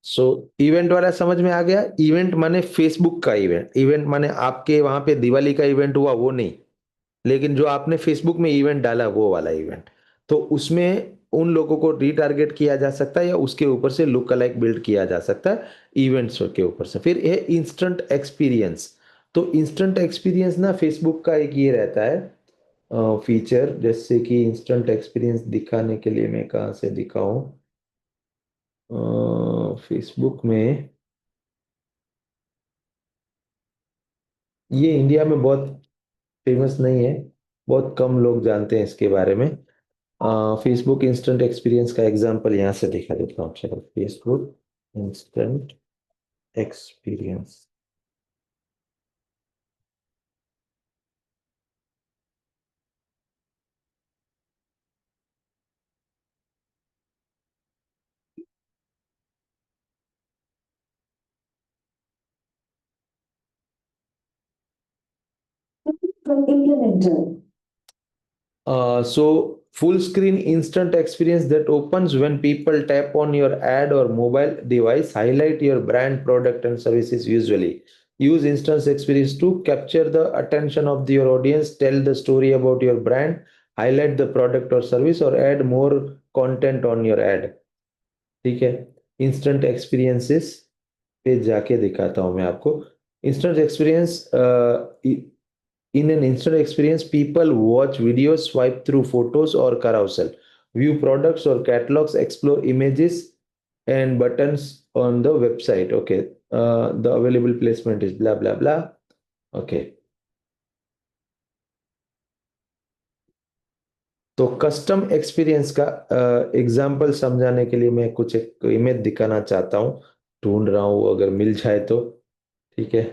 सो इवेंट वाला समझ में आ गया। इवेंट माने फेसबुक का इवेंट, इवेंट माने आपके वहां पे दिवाली का इवेंट हुआ वो नहीं, लेकिन जो आपने फेसबुक में इवेंट डाला वो वाला इवेंट। तो उसमें उन लोगों को रिटारगेट किया जा सकता है या उसके ऊपर से लुक अलाइक बिल्ड किया जा सकता है इवेंट्स के ऊपर से। फिर ये इंस्टेंट एक्सपीरियंस, तो इंस्टेंट एक्सपीरियंस ना फेसबुक का एक ये रहता है फीचर, जैसे कि इंस्टेंट एक्सपीरियंस दिखाने के लिए मैं कहाँ से दिखाऊं, फेसबुक में, ये इंडिया में बहुत फेमस नहीं है, बहुत कम लोग जानते हैं इसके बारे में। फेसबुक इंस्टेंट एक्सपीरियंस का एग्जांपल यहाँ से दिखा देता हूँ, चलो Facebook instant experience. Implemented. So full screen instant experience that opens when people tap on your ad or mobile device, highlight your brand, product, and services usually. Use instant experience to capture the attention of your audience, tell the story about your brand, highlight the product or service, or add more content on your ad. ठीक है, instant experiences पे जाके दिखाता हूं मैं आपको। Instant experience, in an instant experience, people watch videos, swipe through photos or carousel, view products or catalogs, explore images and buttons on the website. Okay, the available placement is blah blah blah. Okay, तो custom experience का example समझाने के लिए मैं कुछ एक image दिखाना चाहता हूँ, ढूंढ रहा हूँ अगर मिल जाए तो, ठीक है।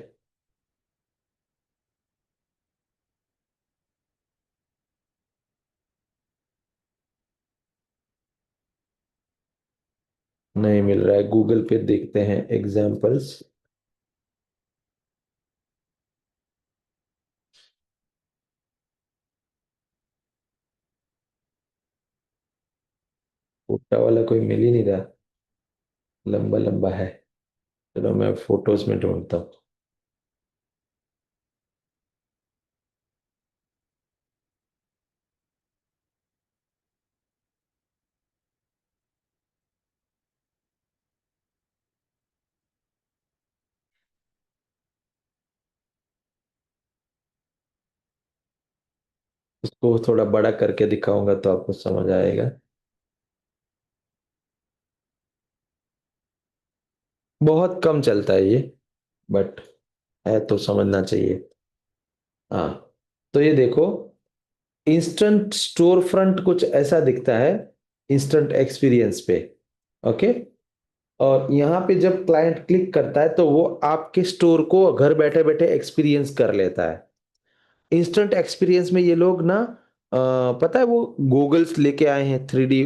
नहीं मिल रहा है, गूगल पे देखते हैं एग्जांपल्स। छोटा वाला कोई मिल ही नहीं रहा, लंबा लंबा है। चलो मैं फोटोज में ढूंढता हूँ। इसको को थोड़ा बड़ा करके दिखाऊंगा तो आपको समझ आएगा। बहुत कम चलता है ये, बट है तो समझना चाहिए। हाँ, तो ये देखो, इंस्टेंट स्टोर फ्रंट कुछ ऐसा दिखता है इंस्टेंट एक्सपीरियंस पे। ओके, और यहाँ पे जब क्लाइंट क्लिक करता है तो वो आपके स्टोर को घर बैठे बैठे एक्सपीरियंस कर लेता है। इंस्टेंट एक्सपीरियंस में ये लोग ना पता है वो गूगल्स लेके आए हैं, 3D,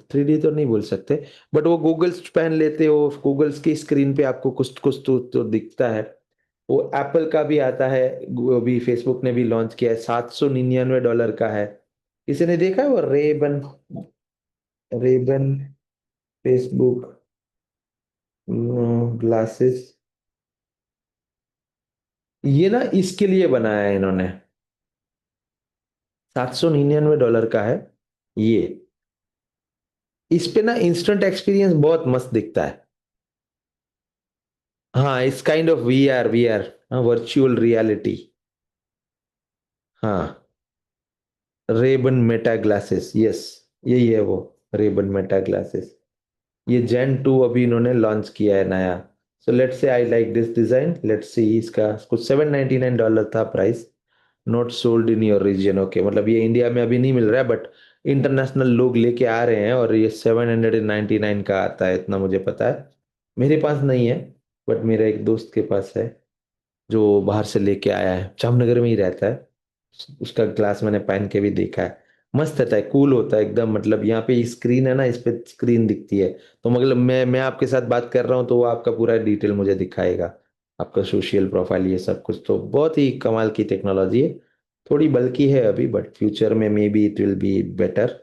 3D तो नहीं बोल सकते, बट वो गूगल्स पहन लेते हो, गूगल्स की स्क्रीन पे आपको कुछ कुछ तो दिखता है। वो एप्पल का भी आता है, वो भी फेसबुक ने भी लॉन्च किया है, $799 का है। किसी ने देखा है वो रेबन, रेबन फेसबुक ग्लासेस? ये ना इसके लिए बनाया है इन्होंने, $799 का है ये। इस पे ना इंस्टेंट एक्सपीरियंस बहुत मस्त दिखता है। हाँ, it's kind of V R, हाँ, वर्चुअल रियलिटी। हाँ, रेबन मेटा ग्लासेस, यस, यही है वो, रेबन मेटा ग्लासेस। ये Gen 2 अभी इन्होंने लॉन्च किया है नया। So let's say I like this design, let's see. इसका कुछ $799 था price. Not sold in your region, okay, मतलब ये इंडिया में अभी नहीं मिल रहा है, बट इंटरनेशनल लोग लेके आ रहे हैं, और ये 799 का आता है, इतना मुझे पता है। मेरे पास नहीं है, बट मेरे एक दोस्त के पास है जो बाहर से लेके आया है, जामनगर में ही रहता है। उसका ग्लास मैंने पहन के भी देखा है, मस्त रहता है, कूल होता है एकदम। मतलब यहाँ पे स्क्रीन है ना, इस पे स्क्रीन दिखती है, तो मतलब मैं आपके साथ बात कर रहा हूँ तो वो आपका पूरा डिटेल मुझे दिखाएगा, आपका सोशल प्रोफाइल, ये सब कुछ। तो बहुत ही कमाल की टेक्नोलॉजी है। थोड़ी बल्कि है अभी, बट फ्यूचर में may be it will be better.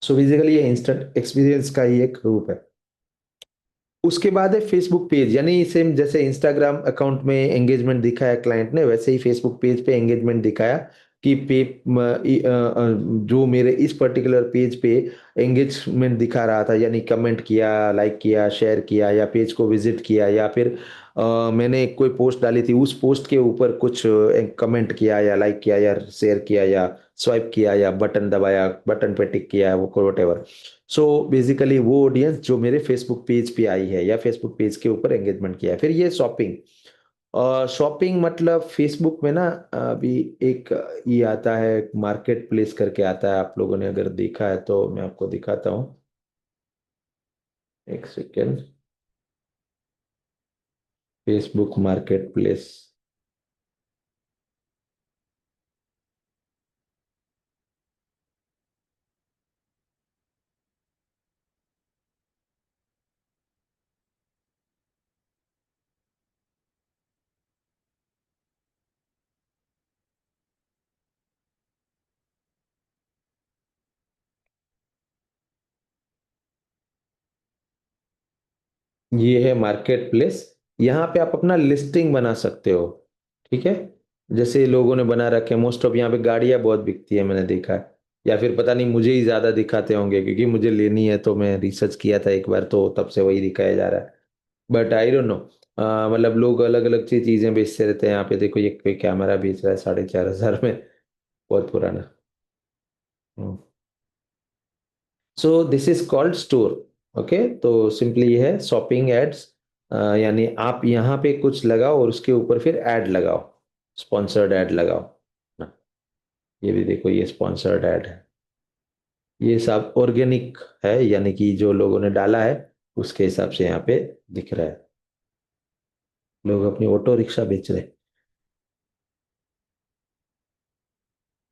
So basically ये इंस्टेंट एक्सपीरियंस का ही एक रूप है। उसके बाद है फेसबुक पेज, यानी सेम जैसे इंस्टाग्राम अकाउंट में एंगेजमेंट दिखाया क्लाइंट ने, वैसे ही फेसबुक पेज पे एंगेजमेंट दिखाया कि जो मेरे इस पर्टिकुलर पेज पे एंगेजमेंट दिखा रहा था, यानी कमेंट किया, लाइक किया, शेयर किया, या पेज को विजिट किया, या फिर मैंने कोई पोस्ट डाली थी, उस पोस्ट के ऊपर कुछ कमेंट किया, या लाइक किया, या शेयर किया, या स्वाइप किया, या बटन दबाया, बटन पे टिक किया, वो वोटेवर। सो बेसिकली वो ऑडियंस जो मेरे फेसबुक पेज पे आई है, या फेसबुक पेज के ऊपर एंगेजमेंट किया है। फिर ये शॉपिंग, शॉपिंग मतलब फेसबुक में ना अभी एक ये आता है, मार्केट प्लेस करके आता है, आप लोगों ने अगर देखा है तो मैं आपको दिखाता हूँ, एक सेकेंड। फेसबुक मार्केट प्लेस, ये है मार्केट प्लेस। यहाँ पे आप अपना लिस्टिंग बना सकते हो, ठीक है, जैसे लोगों ने बना रखे हैं। मोस्ट ऑफ यहाँ पे गाड़ियां बहुत बिकती है, मैंने देखा है, या फिर पता नहीं मुझे ही ज्यादा दिखाते होंगे, क्योंकि मुझे लेनी है तो मैं रिसर्च किया था एक बार, तो तब से वही दिखाया जा रहा है। बट आई डोंट नो, मतलब लोग अलग अलग चीजें बेचते रहते हैं। यहाँ पे देखो, ये कोई कैमरा बेच रहा है 4,500 में, बहुत पुराना। So this is called store. Okay, तो सिंपली ये है शॉपिंग एड्स, यानी आप यहाँ पे कुछ लगाओ और उसके ऊपर फिर ऐड लगाओ, स्पॉन्सर्ड ऐड लगाओ ना। ये भी देखो, ये स्पॉन्सर्ड ऐड है, ये सब ऑर्गेनिक है, यानी कि जो लोगों ने डाला है उसके हिसाब से यहाँ पे दिख रहा है। लोग अपनी ऑटो रिक्शा बेच रहे हैं।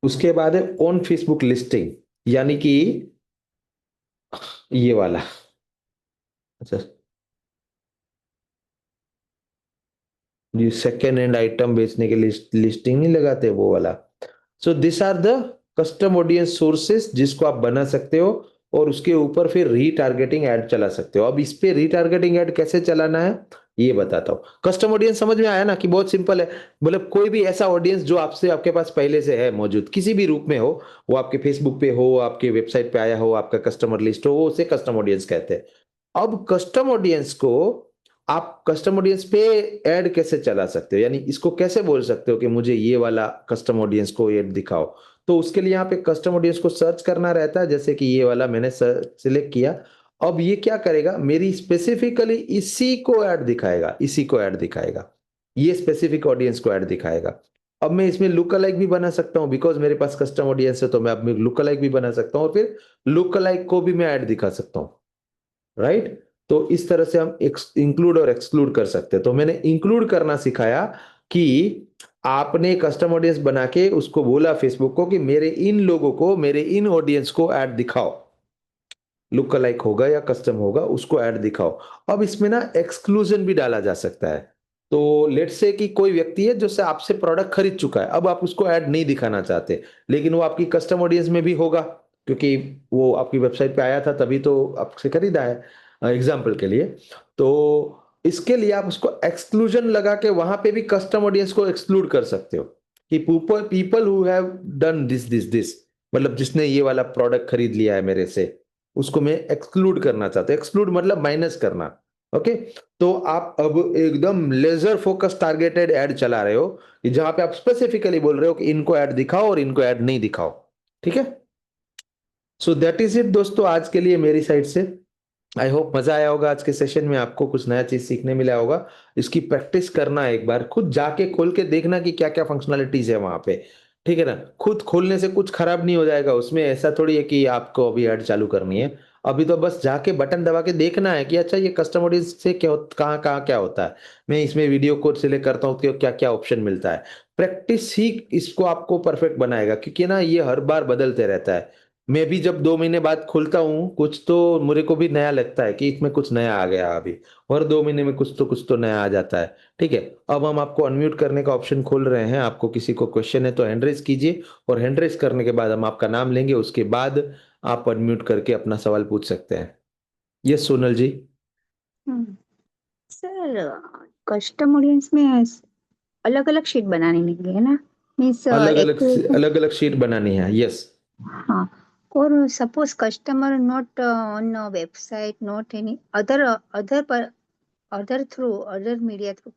उसके बाद है ऑन फेसबुक लिस्टिंग, यानी कि ये वाला। अच्छा, ये सेकेंड हैंड आइटम बेचने के लिए लिस्टिंग नहीं लगाते, वो वाला। So this are the custom audience sources जिसको आप बना सकते हो, और उसके ऊपर फिर रीटारगेटिंग ऐड चला सकते हो। अब इस पे रीटारगेटिंग ऐड कैसे चलाना है ये बताता हूँ। कस्टम ऑडियंस समझ में आया ना, कि बहुत सिंपल है। मतलब कोई भी ऐसा ऑडियंस जो आपसे, आपके पास पहले से है मौजूद, किसी भी रूप में हो, वो आपके फेसबुक पे हो, आपके वेबसाइट पे आया हो, आपका कस्टमर लिस्ट हो, वो उसे कस्टम ऑडियंस कहते हैं। अब कस्टम ऑडियंस को आप कस्टम ऑडियंस पे ऐड कैसे चला सकते हो, यानी इसको कैसे बोल सकते हो कि मुझे ये वाला कस्टम ऑडियंस को ऐड दिखाओ। तो उसके लिए यहाँ पे कस्टम ऑडियंस को सर्च करना रहता है, जैसे कि ये वाला मैंने सिलेक्ट किया। अब ये क्या करेगा, मेरी स्पेसिफिकली इसी को ऐड दिखाएगा, इसी को ऐड दिखाएगा, ये स्पेसिफिक ऑडियंस को ऐड दिखाएगा। अब मैं इसमें लुक अलाइक भी बना सकता हूँ, बिकॉज मेरे पास कस्टम ऑडियंस है, तो मैं अब लुक अलाइक भी बना सकता हूँ और फिर लुक अलाइक को भी मैं ऐड दिखा सकता हूँ, राइट। तो इस तरह से हम इंक्लूड और एक्सक्लूड कर सकते हैं। तो मैंने इंक्लूड करना सिखाया कि आपने कस्टम ऑडियंस बना के उसको बोला फेसबुक को कि मेरे इन लोगों को, मेरे इन ऑडियंस को ऐड दिखाओ, लुक अलाइक होगा या कस्टम होगा, उसको ऐड दिखाओ। अब इसमें ना एक्सक्लूजन भी डाला जा सकता है। तो लेट्स से कि कोई व्यक्ति है जो से आपसे प्रोडक्ट खरीद चुका है, अब आप उसको ऐड नहीं दिखाना चाहते, लेकिन वो आपकी कस्टम ऑडियंस में भी होगा, क्योंकि वो आपकी वेबसाइट पे आया था तभी तो आपसे खरीदा है, एग्जाम्पल के लिए। तो इसके लिए आप उसको एक्सक्लूजन लगा के वहां पे भी कस्टम ऑडियंस को एक्सक्लूड कर सकते हो कि people who have done this, मतलब जिसने ये वाला प्रोडक्ट खरीद लिया है मेरे से, उसको मैं एक्सक्लूड करना चाहता हूं। एक्सक्लूड मतलब माइनस करना, ओके। तो आप अब एकदम लेजर फोकस टारगेटेड ऐड चला रहे हो, कि जहां पे आप स्पेसिफिकली बोल रहे हो कि इनको ऐड दिखाओ और इनको ऐड नहीं दिखाओ, ठीक है। सो दैट इज इट दोस्तों, आज के लिए मेरी साइड से। आई होप मजा आया होगा आज के सेशन में, आपको कुछ नया चीज सीखने मिला होगा। इसकी प्रैक्टिस करना, एक बार खुद जाके खोल के देखना कि क्या क्या फंक्शनलिटीज है वहां पे, ठीक है ना। खुद खोलने से कुछ खराब नहीं हो जाएगा, उसमें ऐसा थोड़ी है कि आपको अभी ऐड चालू करनी है। अभी तो बस जाके बटन दबा के देखना है कि अच्छा ये कस्टम ऑडियंस से क्या कहाँ कहाँ क्या होता है, मैं इसमें वीडियो कोड सिलेक्ट करता हूँ तो क्या क्या ऑप्शन मिलता है। प्रैक्टिस ही इसको आपको परफेक्ट बनाएगा, क्योंकि ना ये हर बार बदलते रहता है। मैं भी जब 2 महीने बाद खोलता हूँ कुछ, तो मुझे को भी नया लगता है कि इसमें कुछ नया आ गया अभी, और 2 महीने में कुछ तो नया आ जाता है, ठीक है। अब हम आपको अनम्यूट करने का ऑप्शन खोल रहे हैं। आपको किसी को क्वेश्चन है तो हैंड रेज कीजिए, और हैंड रेज करने के बाद हम आपका नाम लेंगे, उसके बाद आप अनम्यूट करके अपना सवाल पूछ सकते हैं। यस सोनल जी। सर, कस्टम ऑडियंस में अलग अलग शीट बनाने लगे है ना, मीन्स अलग अलग शीट बनानी है, यस। हाँ। और suppose customer not on website, not any other through other media through,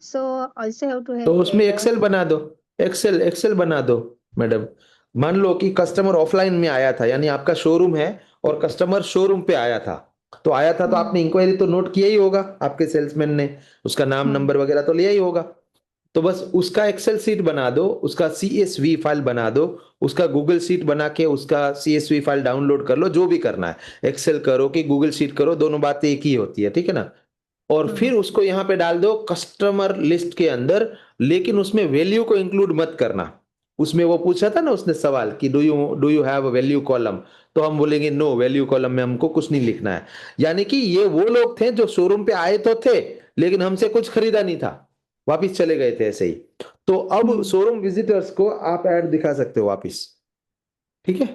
so also have to तो हैव उसमें एक्सेल बना दो, एक्सेल बना दो मैडम। मान लो कि कस्टमर ऑफलाइन में आया था, यानी आपका शोरूम है और कस्टमर शोरूम पे आया था, तो आपने इंक्वायरी तो नोट किया ही होगा, आपके सेल्समैन ने उसका नाम नंबर वगैरह तो लिया ही होगा। तो बस उसका एक्सेल सीट बना दो, उसका CSV फाइल बना दो, उसका गूगल शीट बना के उसका CSV फाइल डाउनलोड कर लो, जो भी करना है, एक्सेल करो कि गूगल शीट करो, दोनों बातें एक ही होती है, ठीक है ना। और फिर उसको यहाँ पे डाल दो कस्टमर लिस्ट के अंदर, लेकिन उसमें वैल्यू को इंक्लूड मत करना। उसमें वो पूछा था ना उसने सवाल कि do you have value column, तो हम बोलेंगे नो, वैल्यू कॉलम में हमको कुछ नहीं लिखना है। यानी कि ये वो लोग थे जो शोरूम पे आए तो थे, लेकिन हमसे कुछ खरीदा नहीं था, वापिस चले गए थे ऐसे ही। तो अब शोरूम विजिटर्स को आप ऐड दिखा सकते हो वापिस, ठीक है।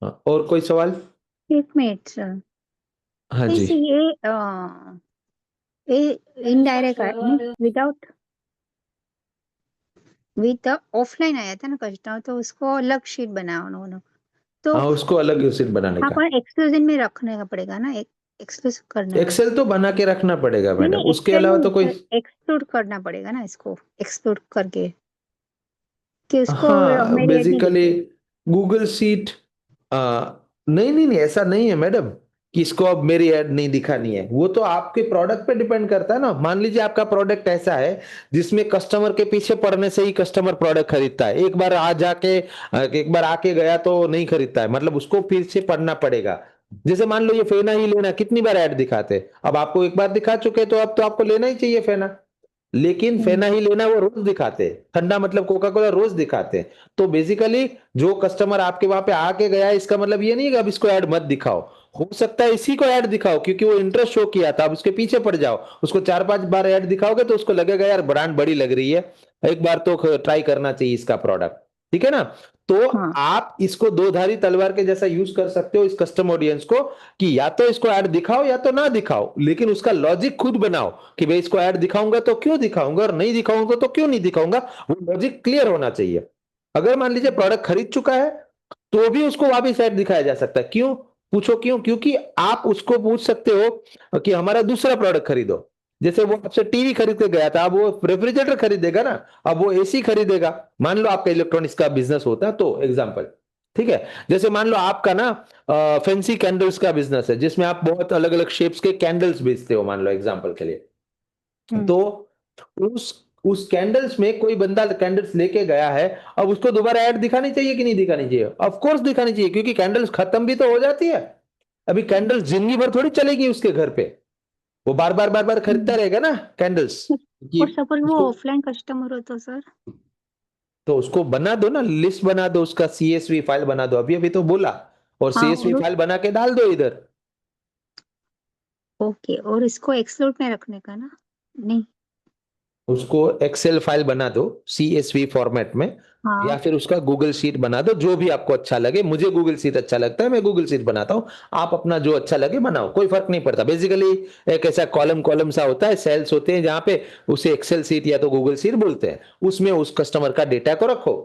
हाँ, और कोई सवाल? एक मिनट सर, हाँ जी। ये इनडायरेक्ट विदाउट विद ऑफलाइन आया था ना कस्टमर, तो उसको अलग शीट बनाओ उन्होंने, तो हाँ, उसको अलग शीट बनाने हाँ का, पर एक्सक्लूजन में रखने का पड़ेगा ना, एक्सक्लूज करना है। एक्सेल तो बना के रखना पड़ेगा नहीं मैडम, नहीं, उसके एक्सेल अलावा तो कोई। में एक्सक्लूड करना पड़ेगा ना, इसको एक्सक्लूड करके कि उसको हाँ मेरी ऐड नहीं बेसिकली दिखे। गूगल शीट, नहीं नहीं नहीं, ऐसा नहीं है मैडम कि इसको अब मेरी ऐड नहीं दिखानी है। वो तो आपके प्रोडक्ट पे डिपेंड करता है ना। मान लीजिए आपका प्रोडक्ट ऐसा है जिसमें कस्टमर के पीछे पड़ने से ही कस्टमर प्रोडक्ट खरीदता है, एक बार आके गया तो नहीं खरीदता है, मतलब उसको फिर से पढ़ना पड़ेगा। जैसे मान लो ये फेना ही लेना, कितनी बार ऐड दिखाते, अब आपको एक बार दिखा चुके तो अब तो आपको लेना ही चाहिए फेना। लेकिन फेना ही लेना वो रोज दिखाते, ठंडा मतलब कोका कोला रोज दिखाते। तो बेसिकली जो कस्टमर आपके वहां पे आके गया है, इसका मतलब ये नहीं है कि अब इसको ऐड मत दिखाओ। हो सकता है इसी को ऐड दिखाओ क्योंकि वो इंटरेस्ट शो किया था, अब उसके पीछे पड़ जाओ, उसको 4-5 बार ऐड दिखाओगे तो उसको लगेगा यार ब्रांड बड़ी लग रही है, एक बार तो ट्राई करना चाहिए इसका प्रोडक्ट, ठीक है ना। तो हाँ। आप इसको दो धारी तलवार के जैसा यूज कर सकते हो इस कस्टम ऑडियंस को, कि या तो इसको ऐड दिखाओ या तो ना दिखाओ, लेकिन उसका लॉजिक खुद बनाओ कि भाई इसको ऐड दिखाऊंगा तो क्यों दिखाऊंगा और नहीं दिखाऊंगा तो क्यों नहीं दिखाऊंगा। वो लॉजिक क्लियर होना चाहिए। अगर मान लीजिए प्रोडक्ट खरीद चुका है तो भी उसको वापिस ऐड दिखाया जा सकता है। क्यों? पूछो क्यों? क्योंकि आप उसको पूछ सकते हो कि हमारा दूसरा प्रोडक्ट खरीदो, जैसे वो आपसे टीवी खरीद के गया था, अब वो रेफ्रिजरेटर खरीदेगा ना, अब वो एसी खरीदेगा। मान लो आपका इलेक्ट्रॉनिक्स का बिजनेस होता है तो एग्जाम्पल, ठीक है। जैसे मान लो आपका ना फैंसी कैंडल्स का बिजनेस है, जिसमें आप बहुत अलग अलग शेप्स के कैंडल्स बेचते हो, मान लो एग्जाम्पल के लिए। तो उस कैंडल्स में कोई बंदा कैंडल्स लेके गया है, अब उसको दोबारा ऐड दिखानी चाहिए कि नहीं दिखानी चाहिए? ऑफ कोर्स दिखानी चाहिए, क्योंकि कैंडल्स खत्म भी तो हो जाती है। अभी कैंडल्स जिंदगी भर थोड़ी चलेगी उसके घर पे, वो बार बार खरीदता रहेगा ना कैंडल्स कि और सपोज वो उसको, ऑफलाइन कस्टमर हो तो सर? तो उसको बना दो ना, लिस्ट बना दो, उसका सीएसवी फाइल बना दो, अभी अभी तो बोला, और हाँ, सीएसवी और फाइल बना के डाल दो इधर। ओके, और इसको एक्सक्लूड में रखने का ना? नहीं। उसको एक्सेल फाइल बना दो सीएसवी फॉर्मेट में, या हाँ। फिर उसका गूगल शीट बना दो, जो भी आपको अच्छा लगे। मुझे गूगल शीट अच्छा लगता है, मैं गूगल शीट बनाता हूं। आप अपना जो अच्छा लगे बनाओ, कोई फर्क नहीं पड़ता। बेसिकली एक ऐसा कॉलम कॉलम सा होता है, सेल्स होते हैं जहां पे, उसे एक्सेल शीट या तो गूगल शीट बोलते हैं, उसमें उस कस्टमर का डेटा को रखो।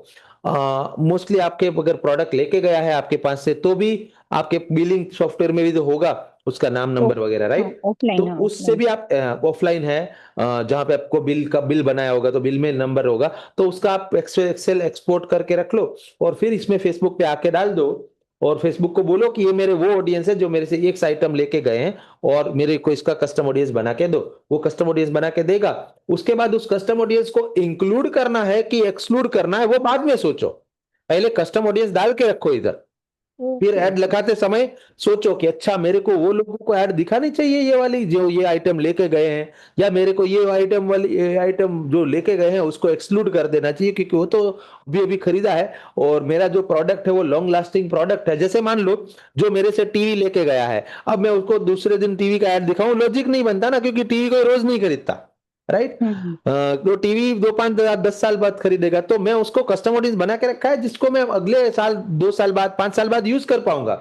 मोस्टली आपके अगर प्रोडक्ट लेके गया है आपके पास से, तो भी आपके बिलिंग सॉफ्टवेयर में भी तो होगा उसका नाम नंबर वगैरह, राइट? तो ऑफलाइन है, उससे भी आप, ऑफलाइन है, जहां पे आपको बिल बनाया होगा तो बिल में नंबर होगा, तो उसका आप एक्सेल एक्सपोर्ट करके रख लो, और फिर इसमें फेसबुक पे आके डाल दो, और फेसबुक को बोलो कि ये मेरे वो ऑडियंस है जो मेरे से एक आइटम लेके गए हैं, और मेरे को इसका कस्टम ऑडियंस बना के दो। वो कस्टम ऑडियंस बना के देगा। उसके बाद उस कस्टम ऑडियंस को इंक्लूड करना है कि एक्सक्लूड करना है, वो बाद में सोचो। पहले कस्टम ऑडियंस डाल के रखो इधर, फिर ओके ऐड ओके। लगाते समय सोचो कि अच्छा, मेरे को वो लोगों को ऐड दिखानी चाहिए ये वाली जो ये आइटम लेके गए हैं, या मेरे को ये आइटम वाली आइटम जो लेके गए हैं उसको एक्सक्लूड कर देना चाहिए, क्योंकि वो तो अभी अभी खरीदा है, और मेरा जो प्रोडक्ट है वो लॉन्ग लास्टिंग प्रोडक्ट है। जैसे मान लो जो मेरे से टीवी लेके गया है, अब मैं उसको दूसरे दिन टीवी का ऐड दिखाऊं, लॉजिक नहीं बनता ना, क्योंकि टीवी कोई रोज नहीं खरीदता, राइट? हम्म। तो टीवी 2 5 10 साल बाद खरीदेगा, तो मैं उसको कस्टम ऑडियंस बना के रखा है जिसको मैं अगले साल, 2 साल बाद, 5 साल बाद यूज कर पाऊंगा।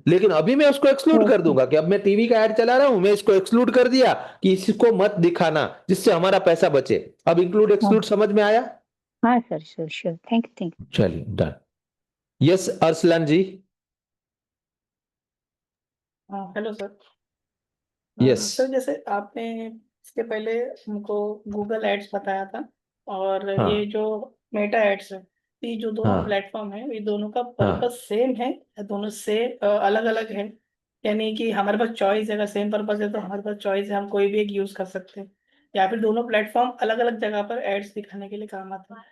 लेकिन अभी मैं उसको एक्सक्लूड कर ओके। दूंगा कि अब मैं टीवी का ऐड चला रहा हूं, मैं इसको एक्सक्लूड कर दिया कि इसको मत दिखाना, जिससे हमारा पैसा बचे। अब इंक्लूड हाँ एक्सक्लूड समझ में आया? हाँ sir, sure sure, thank you thank चलिए, डन। यस अरसलान जी। हाँ हेलो सर। यस। सर जैसे आपने इसके पहले हमको गूगल एड्स बताया था, और ये हाँ जो मेटा एड्स है, ये जो दोनों हाँ प्लेटफॉर्म है, ये दोनों का हाँ। पर्पस सेम है या दोनों से अलग अलग है? यानी कि हमारे पास चॉइस है, अगर सेम पर्पस है तो हमारे पास चॉइस है, हम कोई भी एक यूज कर सकते हैं, या फिर दोनों प्लेटफॉर्म अलग अलग जगह पर एड्स दिखाने के लिए काम आते हैं?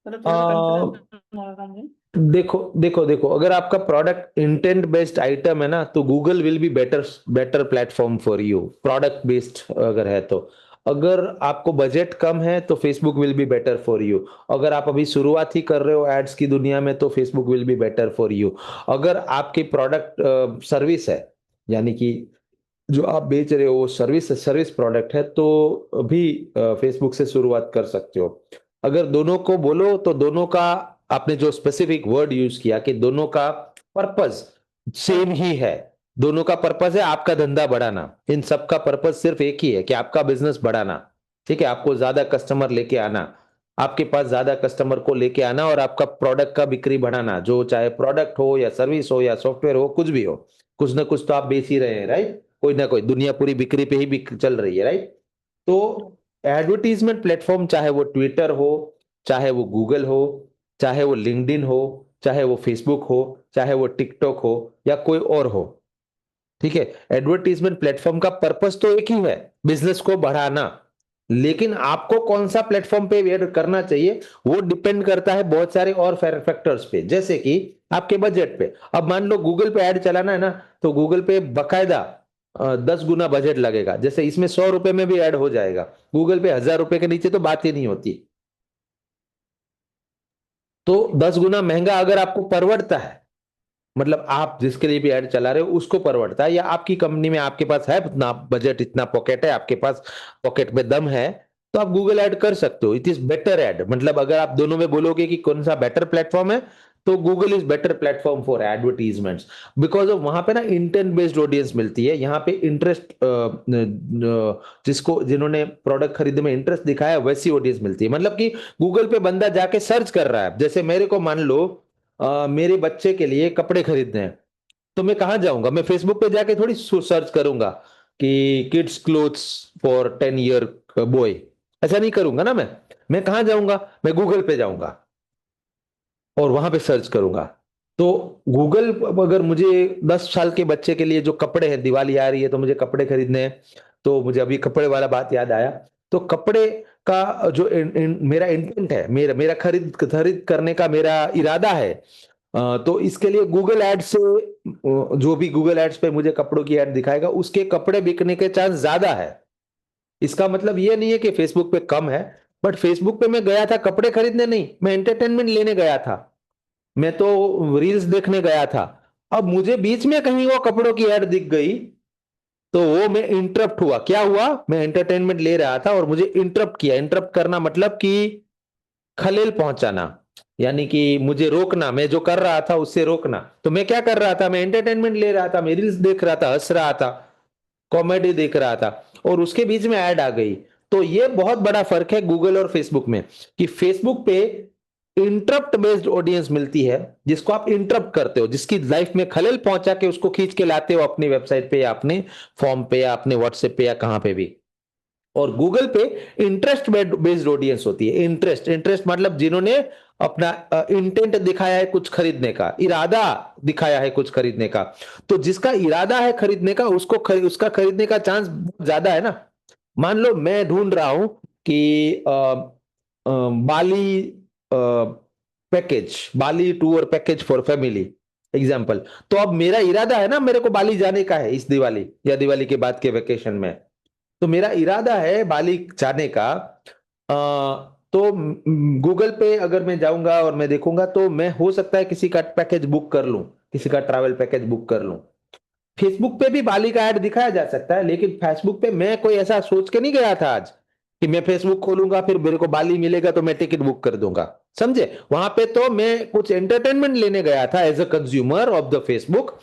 मतलब थोड़ा सा कंफ्यूजन हो रहा था मुझे। देखो देखो देखो, अगर आपका प्रोडक्ट इंटेंट बेस्ड आइटम है ना, तो Google will be better better platform for you, product based अगर है तो। अगर आपको बजट कम है तो Facebook will be better for you. अगर आप अभी शुरुआत ही कर रहे हो एड्स की दुनिया में, तो Facebook will be better for you. अगर आपकी प्रोडक्ट सर्विस है, यानी कि जो आप बेच रहे हो वो सर्विस सर्विस प्रोडक्ट है, तो भी फेसबुक से शुरुआत कर सकते हो। अगर दोनों को बोलो तो दोनों का, आपने जो स्पेसिफिक वर्ड यूज किया कि दोनों का पर्पस सेम ही है, दोनों का पर्पस है आपका धंधा बढ़ाना। इन सब का पर्पस सिर्फ एक ही है कि आपका बिजनेस बढ़ाना, ठीक है? आपको ज्यादा कस्टमर लेके आना, आपके पास ज्यादा कस्टमर को लेके आना, और आपका प्रोडक्ट का बिक्री बढ़ाना, जो चाहे प्रोडक्ट हो या सर्विस हो या सॉफ्टवेयर हो, कुछ भी हो, कुछ ना कुछ तो आप बेच ही रहे हैं, राइट? कोई ना कोई, दुनिया पूरी बिक्री पे ही चल रही है, राइट? तो एडवर्टीजमेंट प्लेटफॉर्म, चाहे वो ट्विटर हो, चाहे वो गूगल हो, चाहे वो लिंक्डइन हो, चाहे वो फेसबुक हो, चाहे वो टिकटॉक हो, या कोई और हो, ठीक है? एडवर्टीजमेंट प्लेटफॉर्म का पर्पस तो एक ही है, बिजनेस को बढ़ाना। लेकिन आपको कौन सा प्लेटफॉर्म पे ऐड करना चाहिए, वो डिपेंड करता है बहुत सारे और फैक्टर्स पे, जैसे कि आपके बजट पे। अब मान लो गूगल पे ऐड चलाना है ना, तो गूगल पे बकायदा 10 गुना बजट लगेगा। जैसे इसमें 100 रुपए में भी ऐड हो जाएगा, गूगल पे 1000 रुपए के नीचे तो बात ही नहीं होती। तो 10 गुना महंगा अगर आपको परवड़ता है, मतलब आप जिसके लिए भी ऐड चला रहे हो उसको परवड़ता है, या आपकी कंपनी में आपके पास है उतना बजट, इतना पॉकेट है आपके पास, पॉकेट में दम है, तो आप गूगल ऐड कर सकते हो। इट इज बेटर ऐड, मतलब अगर आप दोनों में बोलोगे कि कौन सा बेटर प्लेटफॉर्म है, तो Google is better platform for advertisements, because of वहां पे ना इंटेंट बेस्ड ऑडियंस मिलती है। यहाँ पे इंटरेस्ट, जिसको जिन्होंने प्रोडक्ट खरीदने में इंटरेस्ट दिखाया वैसी ऑडियंस मिलती है। मतलब कि गूगल पे बंदा जाके सर्च कर रहा है, जैसे मेरे को मान लो मेरे बच्चे के लिए कपड़े खरीदने हैं, तो मैं कहाँ जाऊंगा? मैं फेसबुक पे जाके थोड़ी सर्च करूंगा कि kids clothes for 10 year boy, ऐसा नहीं करूंगा ना। मैं कहां जाऊंगा, मैं गूगल पे जाऊंगा और वहां पे सर्च करूंगा। तो गूगल, अगर मुझे 10 साल के बच्चे के लिए जो कपड़े हैं, दिवाली आ रही है तो मुझे कपड़े खरीदने हैं, तो मुझे अभी कपड़े वाला बात याद आया। तो कपड़े का जो मेरा इंटेंट है, मेरा खरीद करने का मेरा इरादा है, तो इसके लिए गूगल एड्स से जो भी गूगल एड्स पे मुझे कपड़ों की एड दिखाएगा, उसके कपड़े बिकने के चांस ज्यादा है। इसका मतलब ये नहीं है कि फेसबुक पे कम है, बट फेसबुक पे मैं गया था कपड़े खरीदने नहीं, मैं एंटरटेनमेंट लेने गया था, मैं तो रील्स देखने गया था। अब मुझे बीच में कहीं वो कपड़ों की एड दिख गई, तो वो मैं इंटरप्ट हुआ। क्या हुआ, मैं एंटरटेनमेंट ले रहा था और मुझे इंटरप्ट किया। इंटरप्ट करना मतलब कि खलेल पहुंचाना, यानी कि मुझे रोकना, मैं जो कर रहा था उससे रोकना। तो मैं क्या कर रहा था, मैं एंटरटेनमेंट ले रहा था, मैं रील्स देख रहा था, हंस रहा था, कॉमेडी देख रहा था, और उसके बीच में ऐड आ गई। तो ये बहुत बड़ा फर्क है गूगल और फेसबुक में, कि फेसबुक पे इंटरप्ट बेस्ड ऑडियंस मिलती है, जिसको आप इंटरप्ट करते हो, जिसकी लाइफ में खलल पहुंचा के उसको खींच के लाते हो अपनी वेबसाइट पे या अपने फॉर्म पे या अपने व्हाट्सएप पे या कहां पे भी। और गूगल पे इंटरेस्ट बेस्ड ऑडियंस होती है। इंटरेस्ट मतलब जिन्होंने अपना इंटेंट दिखाया है कुछ खरीदने का, इरादा दिखाया है कुछ खरीदने का। तो जिसका इरादा है खरीदने का, उसका खरीदने का चांस बहुत ज्यादा है ना। मान लो मैं ढूंढ रहा हूं कि Bali Bali tour package for family example. तो अब मेरा इरादा है ना, मेरे को बाली जाने का है इस दिवाली या दिवाली के बाद के वेकेशन में। तो मेरा इरादा है बाली जाने का। तो गूगल पे अगर मैं जाऊंगा और मैं देखूंगा, तो मैं हो सकता है किसी का पैकेज बुक कर लूं, किसी का ट्रैवल पैकेज बुक कर लूं। फेसबुक पे भी बाली का ऐड दिखाया जा सकता है, लेकिन फेसबुक पे मैं कोई ऐसा सोच के नहीं गया था आज कि मैं फेसबुक खोलूंगा फिर मेरे को बाली मिलेगा तो मैं टिकट बुक कर दूंगा, समझे। वहां पे तो मैं कुछ एंटरटेनमेंट लेने गया था as a consumer of the Facebook.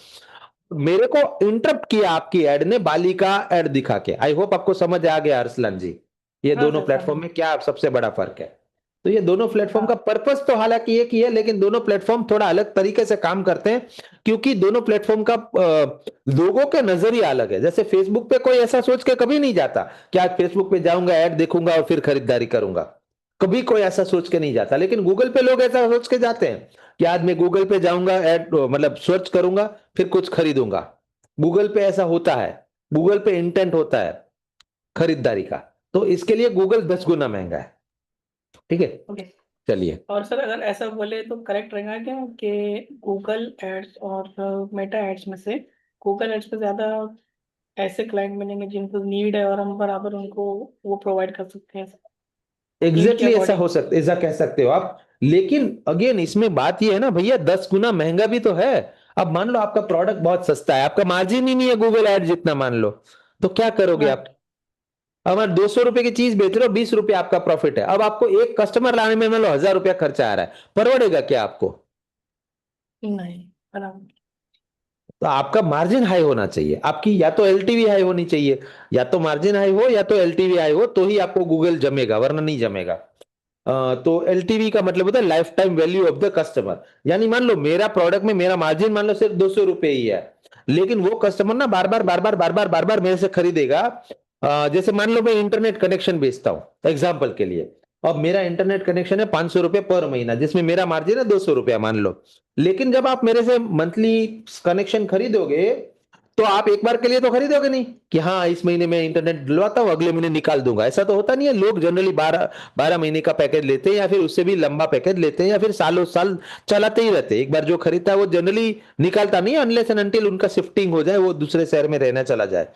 मेरे को इंटरप्ट किया आपकी ऐड ने बाली का ऐड दिखा के। आई होप आपको समझ आ गया अरसलान जी, ये हाँ दोनों सर, प्लेटफॉर्म समझ में क्या सबसे बड़ा फर्क है। तो ये दोनों प्लेटफॉर्म का हाँ पर्पस तो हालांकि एक ही है, लेकिन दोनों प्लेटफॉर्म थोड़ा अलग तरीके से काम करते हैं, क्योंकि दोनों प्लेटफॉर्म का लोगों के नजरिया अलग है। जैसे फेसबुक पे कोई ऐसा सोच के कभी नहीं जाता कि आज फेसबुक पे जाऊंगा, ऐड देखूंगा और फिर खरीदारी करूंगा, कभी कोई ऐसा सोच के नहीं जाता। लेकिन गूगल पे लोग ऐसा सोच के जाते हैं कि आज मैं गूगल पे जाऊंगा, ऐड मतलब सर्च करूंगा, फिर कुछ खरीदूंगा। गूगल पे ऐसा होता है, गूगल पे इंटेंट होता है खरीदारी का, तो इसके लिए गूगल 10 गुना महंगा है। ठीक है, ओके। चलिए। और सर अगर ऐसा बोले तो करेक्ट रहेगा क्या कि गूगल एड्स और मेटा एड्स में से गूगल एड्स पे ज्यादा ऐसे क्लाइंट मिलेंगे जिनको नीड है और हम बराबर उनको वो प्रोवाइड कर सकते हैं नीड के एग्जैक्टली ऐसा अकॉर्डिंग। हो सकता, ऐसा कह सकते हो आप। लेकिन अगेन इसमें बात ये है ना भैया, 10 गुना महंगा भी तो है। अब मान लो आपका प्रोडक्ट बहुत सस्ता है, आपका मार्जिन ही नहीं है गूगल एड जितना, मान लो, तो क्या करोगे हाँ आप। अब 200 रुपए की चीज बेच रहे हो, 20 रुपए आपका प्रॉफिट है। अब आपको एक कस्टमर लाने में मान लो 1000 रुपया खर्चा आ रहा है, परवड़ेगा क्या आपको। नहीं बराबर। तो आपका मार्जिन हाई होना चाहिए, आपकी या तो एलटीवी हाई होनी चाहिए, या तो मार्जिन हाई हो या तो एलटीवी हाई हो, तो ही आपको गूगल जमेगा, वरना नहीं जमेगा। तो एलटीवी का मतलब होता है life time value of the customer. यानी मान लो मेरा प्रोडक्ट में मेरा मार्जिन मान लो सिर्फ 200 रुपए ही है, लेकिन वो कस्टमर ना बार बार मेरे से खरीदेगा। जैसे मान लो मैं इंटरनेट कनेक्शन बेचता हूं एग्जाम्पल के लिए, अब मेरा इंटरनेट कनेक्शन है 500 रुपए पर महीना, जिसमें मेरा मार्जिन है 200 रुपया मान लो। लेकिन जब आप मेरे से मंथली कनेक्शन खरीदोगे, तो आप एक बार के लिए तो खरीदोगे नहीं कि हाँ इस महीने में इंटरनेट डलवाता हूं अगले महीने निकाल दूंगा। ऐसा तो होता नहीं है। लोग जनरली 12 महीने का पैकेज लेते हैं, या फिर उससे भी लंबा पैकेज लेते हैं, या फिर सालों साल चलाते ही रहते हैं। एक बार जो खरीदता है वो जनरली निकालता नहीं, अनलेस एंड अनटिल उनका शिफ्टिंग हो जाए, वो दूसरे शहर में रहना चला जाए।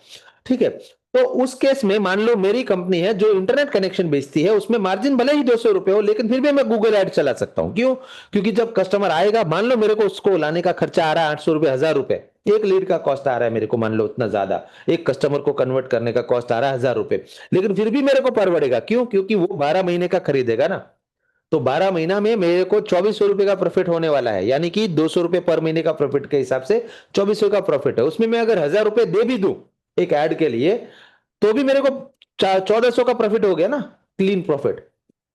ठीक है, तो उस केस में मान लो मेरी कंपनी है जो इंटरनेट कनेक्शन बेचती है, उसमें मार्जिन भले ही 200 रुपए हो, लेकिन फिर भी मैं गूगल ऐड चला सकता हूं। क्यों? क्योंकि जब कस्टमर आएगा, मान लो मेरे को उसको लाने का खर्चा आ रहा है 800 रुपए, 1000 रुपए, एक लीड का कॉस्ट आ रहा है मेरे को, मान लो उतना ज्यादा, एक कस्टमर को कन्वर्ट करने का कॉस्ट आ रहा है 1000 रुपए, लेकिन फिर भी मेरे को परवड़ेगा। क्यों? क्योंकि वो 12 महीने का खरीदेगा ना। तो 12 महीना में मेरे को 2400 रुपए का प्रॉफिट होने वाला है, यानी कि 200 रुपए पर महीने का प्रॉफिट के हिसाब से 2400 का प्रॉफिट है। उसमें मैं अगर 1000 रुपए दे भी दूं एक ऐड के लिए, तो भी मेरे को 1400 का प्रॉफिट हो गया ना, क्लीन प्रॉफिट।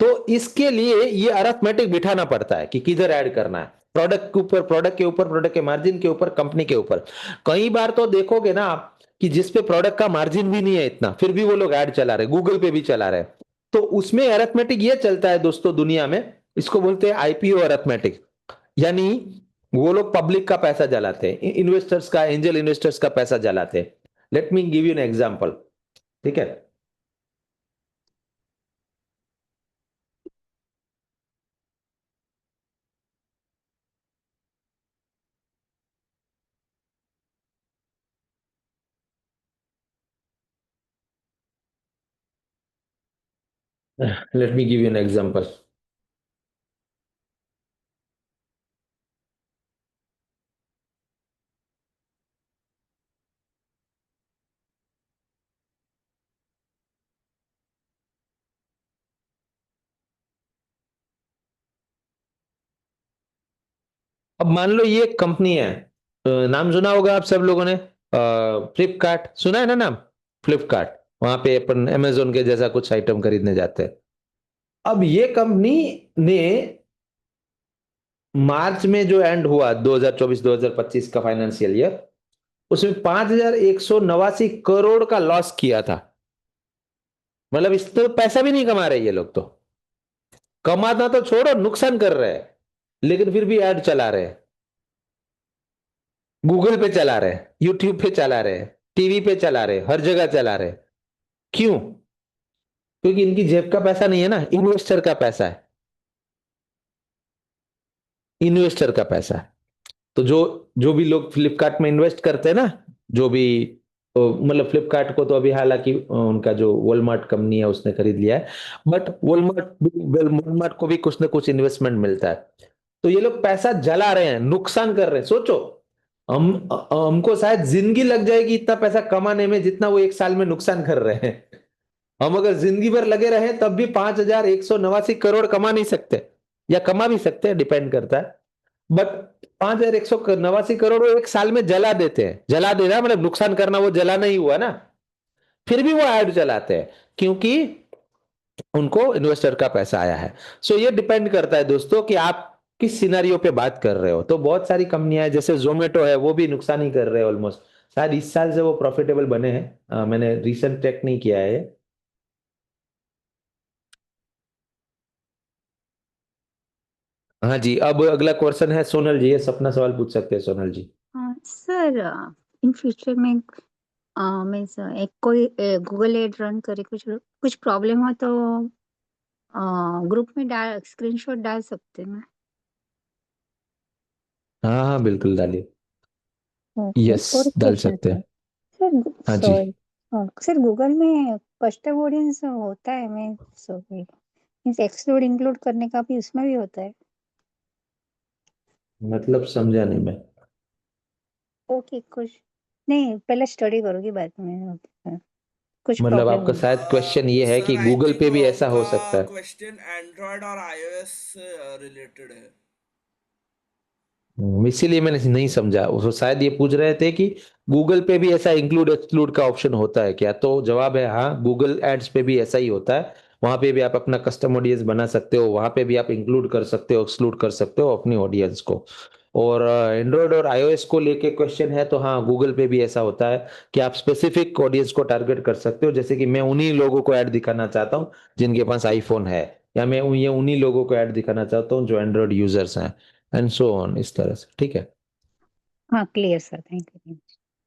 तो इसके लिए ये अरिथमेटिक बिठाना पड़ता है कि किधर ऐड करना है, प्रोडक्ट के ऊपर, प्रोडक्ट के ऊपर, प्रोडक्ट के मार्जिन के ऊपर, कंपनी के ऊपर। कई बार तो देखोगे ना आप कि जिसपे प्रोडक्ट का मार्जिन भी नहीं है इतना, फिर भी वो लोग ऐड चला रहे, गूगल पे भी चला रहे। तो उसमें अरिथमेटिक ये चलता है दोस्तों दुनिया में, इसको बोलते हैं आईपीओ अरिथमेटिक। यानी वो लोग पब्लिक का पैसा जलाते हैं, इन्वेस्टर्स का, एंजल इन्वेस्टर्स का पैसा जलाते हैं। Let me give you an example, ठीक है। Let me give you an example. अब मान लो ये एक कंपनी है, नाम सुना होगा आप सब लोगों ने, फ्लिपकार्ट सुना है ना नाम, फ्लिपकार्ट। वहां पे अपन अमेजोन के जैसा कुछ आइटम खरीदने जाते हैं। अब ये कंपनी ने मार्च में जो एंड हुआ 2024-2025 का फाइनेंशियल ईयर, उसमें 5,189 करोड़ का लॉस किया था। मतलब इस तो पैसा भी नहीं कमा रहे ये लोग, तो कमाना तो छोड़ो, नुकसान कर रहे हैं, लेकिन फिर भी ऐड चला रहे हैं। गूगल पे चला रहे हैं, यूट्यूब पे चला रहे हैं, टीवी पे चला रहे हैं, हर जगह चला रहे हैं। क्यों? क्योंकि इनकी जेब का पैसा नहीं है ना, इन्वेस्टर का पैसा है, इन्वेस्टर का पैसा है। तो जो जो भी लोग फ्लिपकार्ट में इन्वेस्ट करते हैं ना, जो भी मतलब फ्लिपकार्ट को तो अभी हालांकि उनका जो वॉलमार्ट कंपनी है उसने खरीद लिया है, बट वॉलमार्ट को भी कुछ ना कुछ इन्वेस्टमेंट मिलता है। तो ये लोग पैसा जला रहे हैं, नुकसान कर रहे हैं। सोचो, हमको शायद जिंदगी लग जाएगी इतना पैसा कमाने में जितना वो एक साल में नुकसान कर रहे हैं। हम अगर जिंदगी भर लगे रहे तब भी 5,189 करोड़ कमा नहीं सकते, या कमा भी सकते हैं, डिपेंड करता है। बट 5,189 करोड़ वो एक साल में जला देते हैं। जला देना मतलब नुकसान करना, वो जलाना ही हुआ ना। फिर भी वो ऐड चलाते हैं क्योंकि उनको इन्वेस्टर का पैसा आया है। सो ये डिपेंड करता है दोस्तों कि आप किस सिनेरियो पे बात कर रहे हो। तो बहुत सारी कंपनियां हैं, जैसे जोमेटो है, वो भी नुकसान ही कर रहे हैं ऑलमोस्ट। शायद इस साल से वो प्रॉफिटेबल बने हैं, मैंने रिसेंट चेक नहीं किया है। हाँ जी, अब अगला क्वेश्चन है सोनल जी, ये अपना सवाल पूछ सकते हैं सोनल जी। सर इन फ्यूचर में मीन्स एक कोई गूगल एड रन करे, कुछ प्रॉब्लम हो तो ग्रुप में डाल स्क्रीनशॉट डाल सकते हैं ना? हाँ हाँ बिल्कुल डालिए, ओके। यस और डाल क्वेश्चन सकते हैं। सर, हाँ जी, सॉरी सर, गूगल में कस्टम ऑडियंस होता है, मैं सॉरी मीन्स एक्सक्लूड इंक्लूड करने का भी उसमें भी होता है? मतलब समझा नहीं मैं। ओके, कुछ नहीं, पहले स्टडी करोगी बाद में कुछ मतलब प्रॉब्लम आपका है। शायद क्वेश्चन ये है सर कि आई गूगल थिंक पे भी ऐसा हो सकता आपका है। क्वेश्चन एंड्रॉयड और आईओएस से रिलेटेड है। इसीलिए मैंने नहीं समझा। वो शायद ये पूछ रहे थे कि गूगल पे भी ऐसा इंक्लूड एक्सक्लूड का ऑप्शन होता है क्या। तो जवाब है हाँ, गूगल एड्स पे भी ऐसा ही होता है। वहां पे भी आप अपना कस्टम ऑडियंस बना सकते हो, वहां पे भी आप इंक्लूड कर सकते हो, एक्सक्लूड कर सकते हो अपनी ऑडियंस को। और एंड्रॉयड और आईओएस को लेके क्वेश्चन है तो हाँ, गूगल पे भी ऐसा होता है कि आप स्पेसिफिक ऑडियंस को टारगेट कर सकते हो। जैसे कि मैं उन्हीं लोगों को ऐड दिखाना चाहता हूँ जिनके पास आईफोन है, या मैं ये उन्हीं लोगों को ऐड दिखाना चाहता हूँ जो एंड्रॉयड यूजर्स हैं, एंड सो ऑन, इस तरह से। ठीक है, हाँ, clear sir, thank you.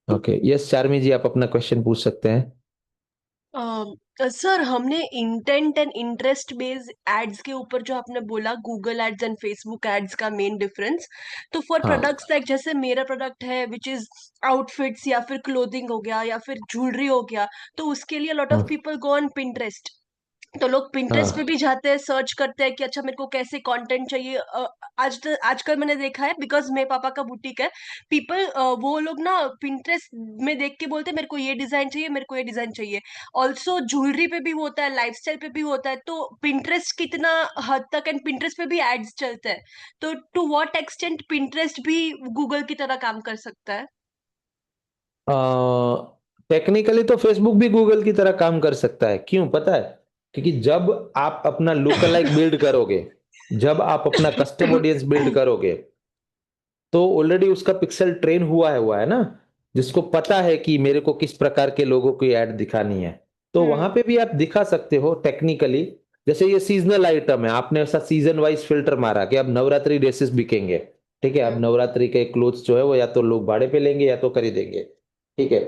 Okay, yes Charmi ji आप अपना क्वेश्चन पूछ सकते हैं। सर हमने intent and interest based ads के ऊपर जो आपने बोला, Google ads and Facebook ads का मेन डिफरेंस, तो फॉर हाँ प्रोडक्ट्स लाइक जैसे मेरा प्रोडक्ट है विच इज आउटफिट्स या फिर क्लोथिंग हो गया या फिर ज्वेलरी हो गया, तो उसके लिए लॉट ऑफ हाँ पीपल गो ऑन पिंटरेस्ट। तो लोग पिंटरेस्ट पे हाँ भी जाते हैं, सर्च करते हैं कि अच्छा मेरे को कैसे कंटेंट चाहिए। आजकल मैंने देखा है, बिकॉज मेरे पापा का बुटीक है, पीपल वो लोग ना पिंटरेस्ट में देख के बोलते हैं मेरे को ये डिजाइन चाहिए, मेरे को ये डिजाइन चाहिए। ऑल्सो ज्वेलरी पे भी होता है, लाइफस्टाइल पे भी होता है। तो पिंटरेस्ट कितना हद तक, एंड पिंटरेस्ट पे भी एड्स चलते हैं, तो टू व्हाट एक्सटेंट पिंटरेस्ट भी गूगल की तरह काम कर सकता है? टेक्निकली तो फेसबुक भी गूगल की तरह काम कर सकता है। क्यों पता है? क्योंकि जब आप अपना लुक लाइक बिल्ड करोगे, जब आप अपना कस्टम ऑडियंस बिल्ड करोगे, तो ऑलरेडी उसका पिक्सल ट्रेन हुआ है ना। जिसको पता है कि मेरे को किस प्रकार के लोगों की ऐड दिखानी है, तो वहां पे भी आप दिखा सकते हो टेक्निकली। जैसे ये सीजनल आइटम है, आपने ऐसा सीजन वाइज फिल्टर मारा कि अब नवरात्रि ड्रेसेस बिकेंगे, ठीक है, अब नवरात्रि के क्लोथ्स जो है वो या तो लोग भाड़े पे लेंगे या तो खरीदेंगे, ठीक है।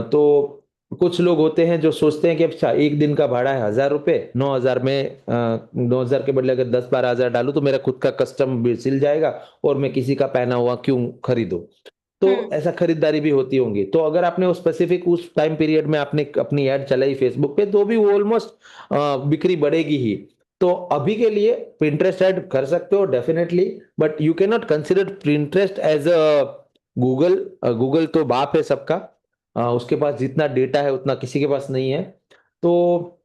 तो कुछ लोग होते हैं जो सोचते हैं कि अच्छा एक दिन का भाड़ा है 1,000 रुपए, 9,000 में 9,000 के बदले अगर 10-12,000 डालू तो मेरा खुद का कस्टम भी सिल जाएगा और मैं किसी का पहना हुआ क्यों खरीदूं। तो ऐसा खरीदारी भी होती होंगी। तो अगर आपने उस स्पेसिफिक उस टाइम पीरियड में आपने अपनी ऐड चलाई फेसबुक पे, तो भी वो ऑलमोस्ट बिक्री बढ़ेगी ही। तो अभी के लिए पिंटरेस्ट ऐड कर सकते हो definitely, but you can not consider Pinterest as a Google. Google तो बाप है सबका, उसके पास जितना डेटा है उतना किसी के पास नहीं है। तो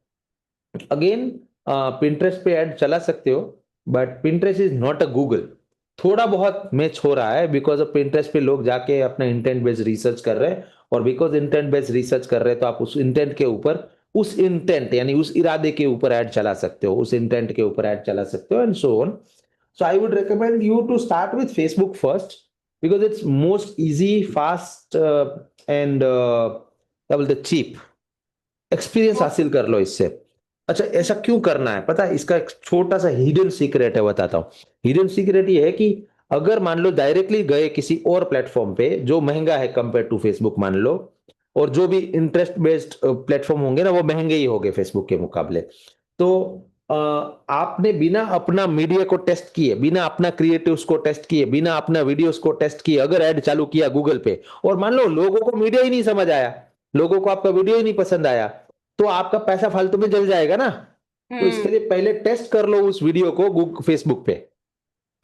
अगेन पिंटरेस्ट पे ऐड चला सकते हो, but Pinterest is not a Google. थोड़ा बहुत मैच हो रहा है बिकॉज ऑफ पिंटरेस्ट पे लोग जाके अपना इंटेंट बेस्ड रिसर्च कर रहे हैं, और बिकॉज इंटेंट बेस्ड रिसर्च कर रहे हैं तो आप उस इंटेंट के ऊपर, उस इंटेंट यानी उस इरादे के ऊपर ऐड चला सकते हो, उस इंटेंट के ऊपर ऐड चला सकते हो, and so on. So I would recommend you to start with Facebook first because it's most easy, fast, and क्या बोलते हैं, cheap। एक्सपीरियंस हासिल कर लो इससे। अच्छा, ऐसा क्यों करना है पता है? इसका एक छोटा सा हिडन सीक्रेट है, बताता हूँ। हिडन सीक्रेट ये है कि अगर मान लो डायरेक्टली गए किसी और प्लेटफॉर्म पे जो महंगा है कंपेयर टू फेसबुक मान लो, और जो भी इंटरेस्ट बेस्ड प्लेटफॉर्म होंगे ना वो महंगे ही होंगे फेसबुक के मुकाबले, तो आपने बिना अपना मीडिया को टेस्ट किए, बिना अपना क्रिएटिव्स को टेस्ट किए, बिना अपना वीडियोस को टेस्ट किए अगर ऐड चालू किया गूगल पे, और मान लो लोगों को मीडिया ही नहीं समझ आया, लोगों को आपका वीडियो ही नहीं पसंद आया, तो आपका पैसा फालतू में जल जाएगा ना। तो इसके लिए पहले टेस्ट कर लो उस वीडियो को फेसबुक पे।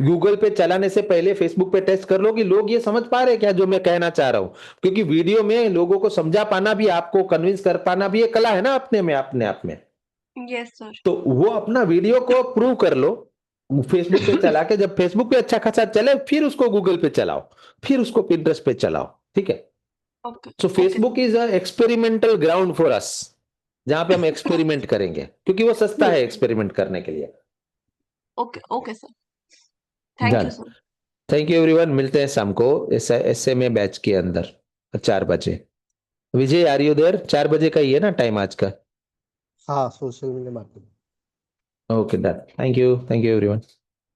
गूगल पे चलाने से पहले फेसबुक पे टेस्ट कर लो कि लोग ये समझ पा रहे हैं क्या जो मैं कहना चाह रहा हूं, क्योंकि वीडियो में लोगों को समझा पाना भी, आपको कन्विंस कर पाना भी एक कला है ना अपने में, अपने आप में। Yes sir. तो वो अपना वीडियो को प्रूव कर लो फेसबुक पे चला के, जब फेसबुक पे अच्छा खासा चले फिर उसको गूगल पे चलाओ, फिर उसको पिंटरेस्ट पे चलाओ, ठीक है। Okay so Facebook is a experimental ground for us, जहां पे हम एक्सपेरिमेंट करेंगे क्योंकि वो सस्ता है एक्सपेरिमेंट करने के लिए। Okay okay sir, thank you sir. Thank you everyone, मिलते हैं शाम को ऐसे में बैच के अंदर 4 बजे। विजय आर यू देयर? 4 बजे का ही है ना टाइम आज का? हाँ, social media marketing. Okay done, thank you everyone.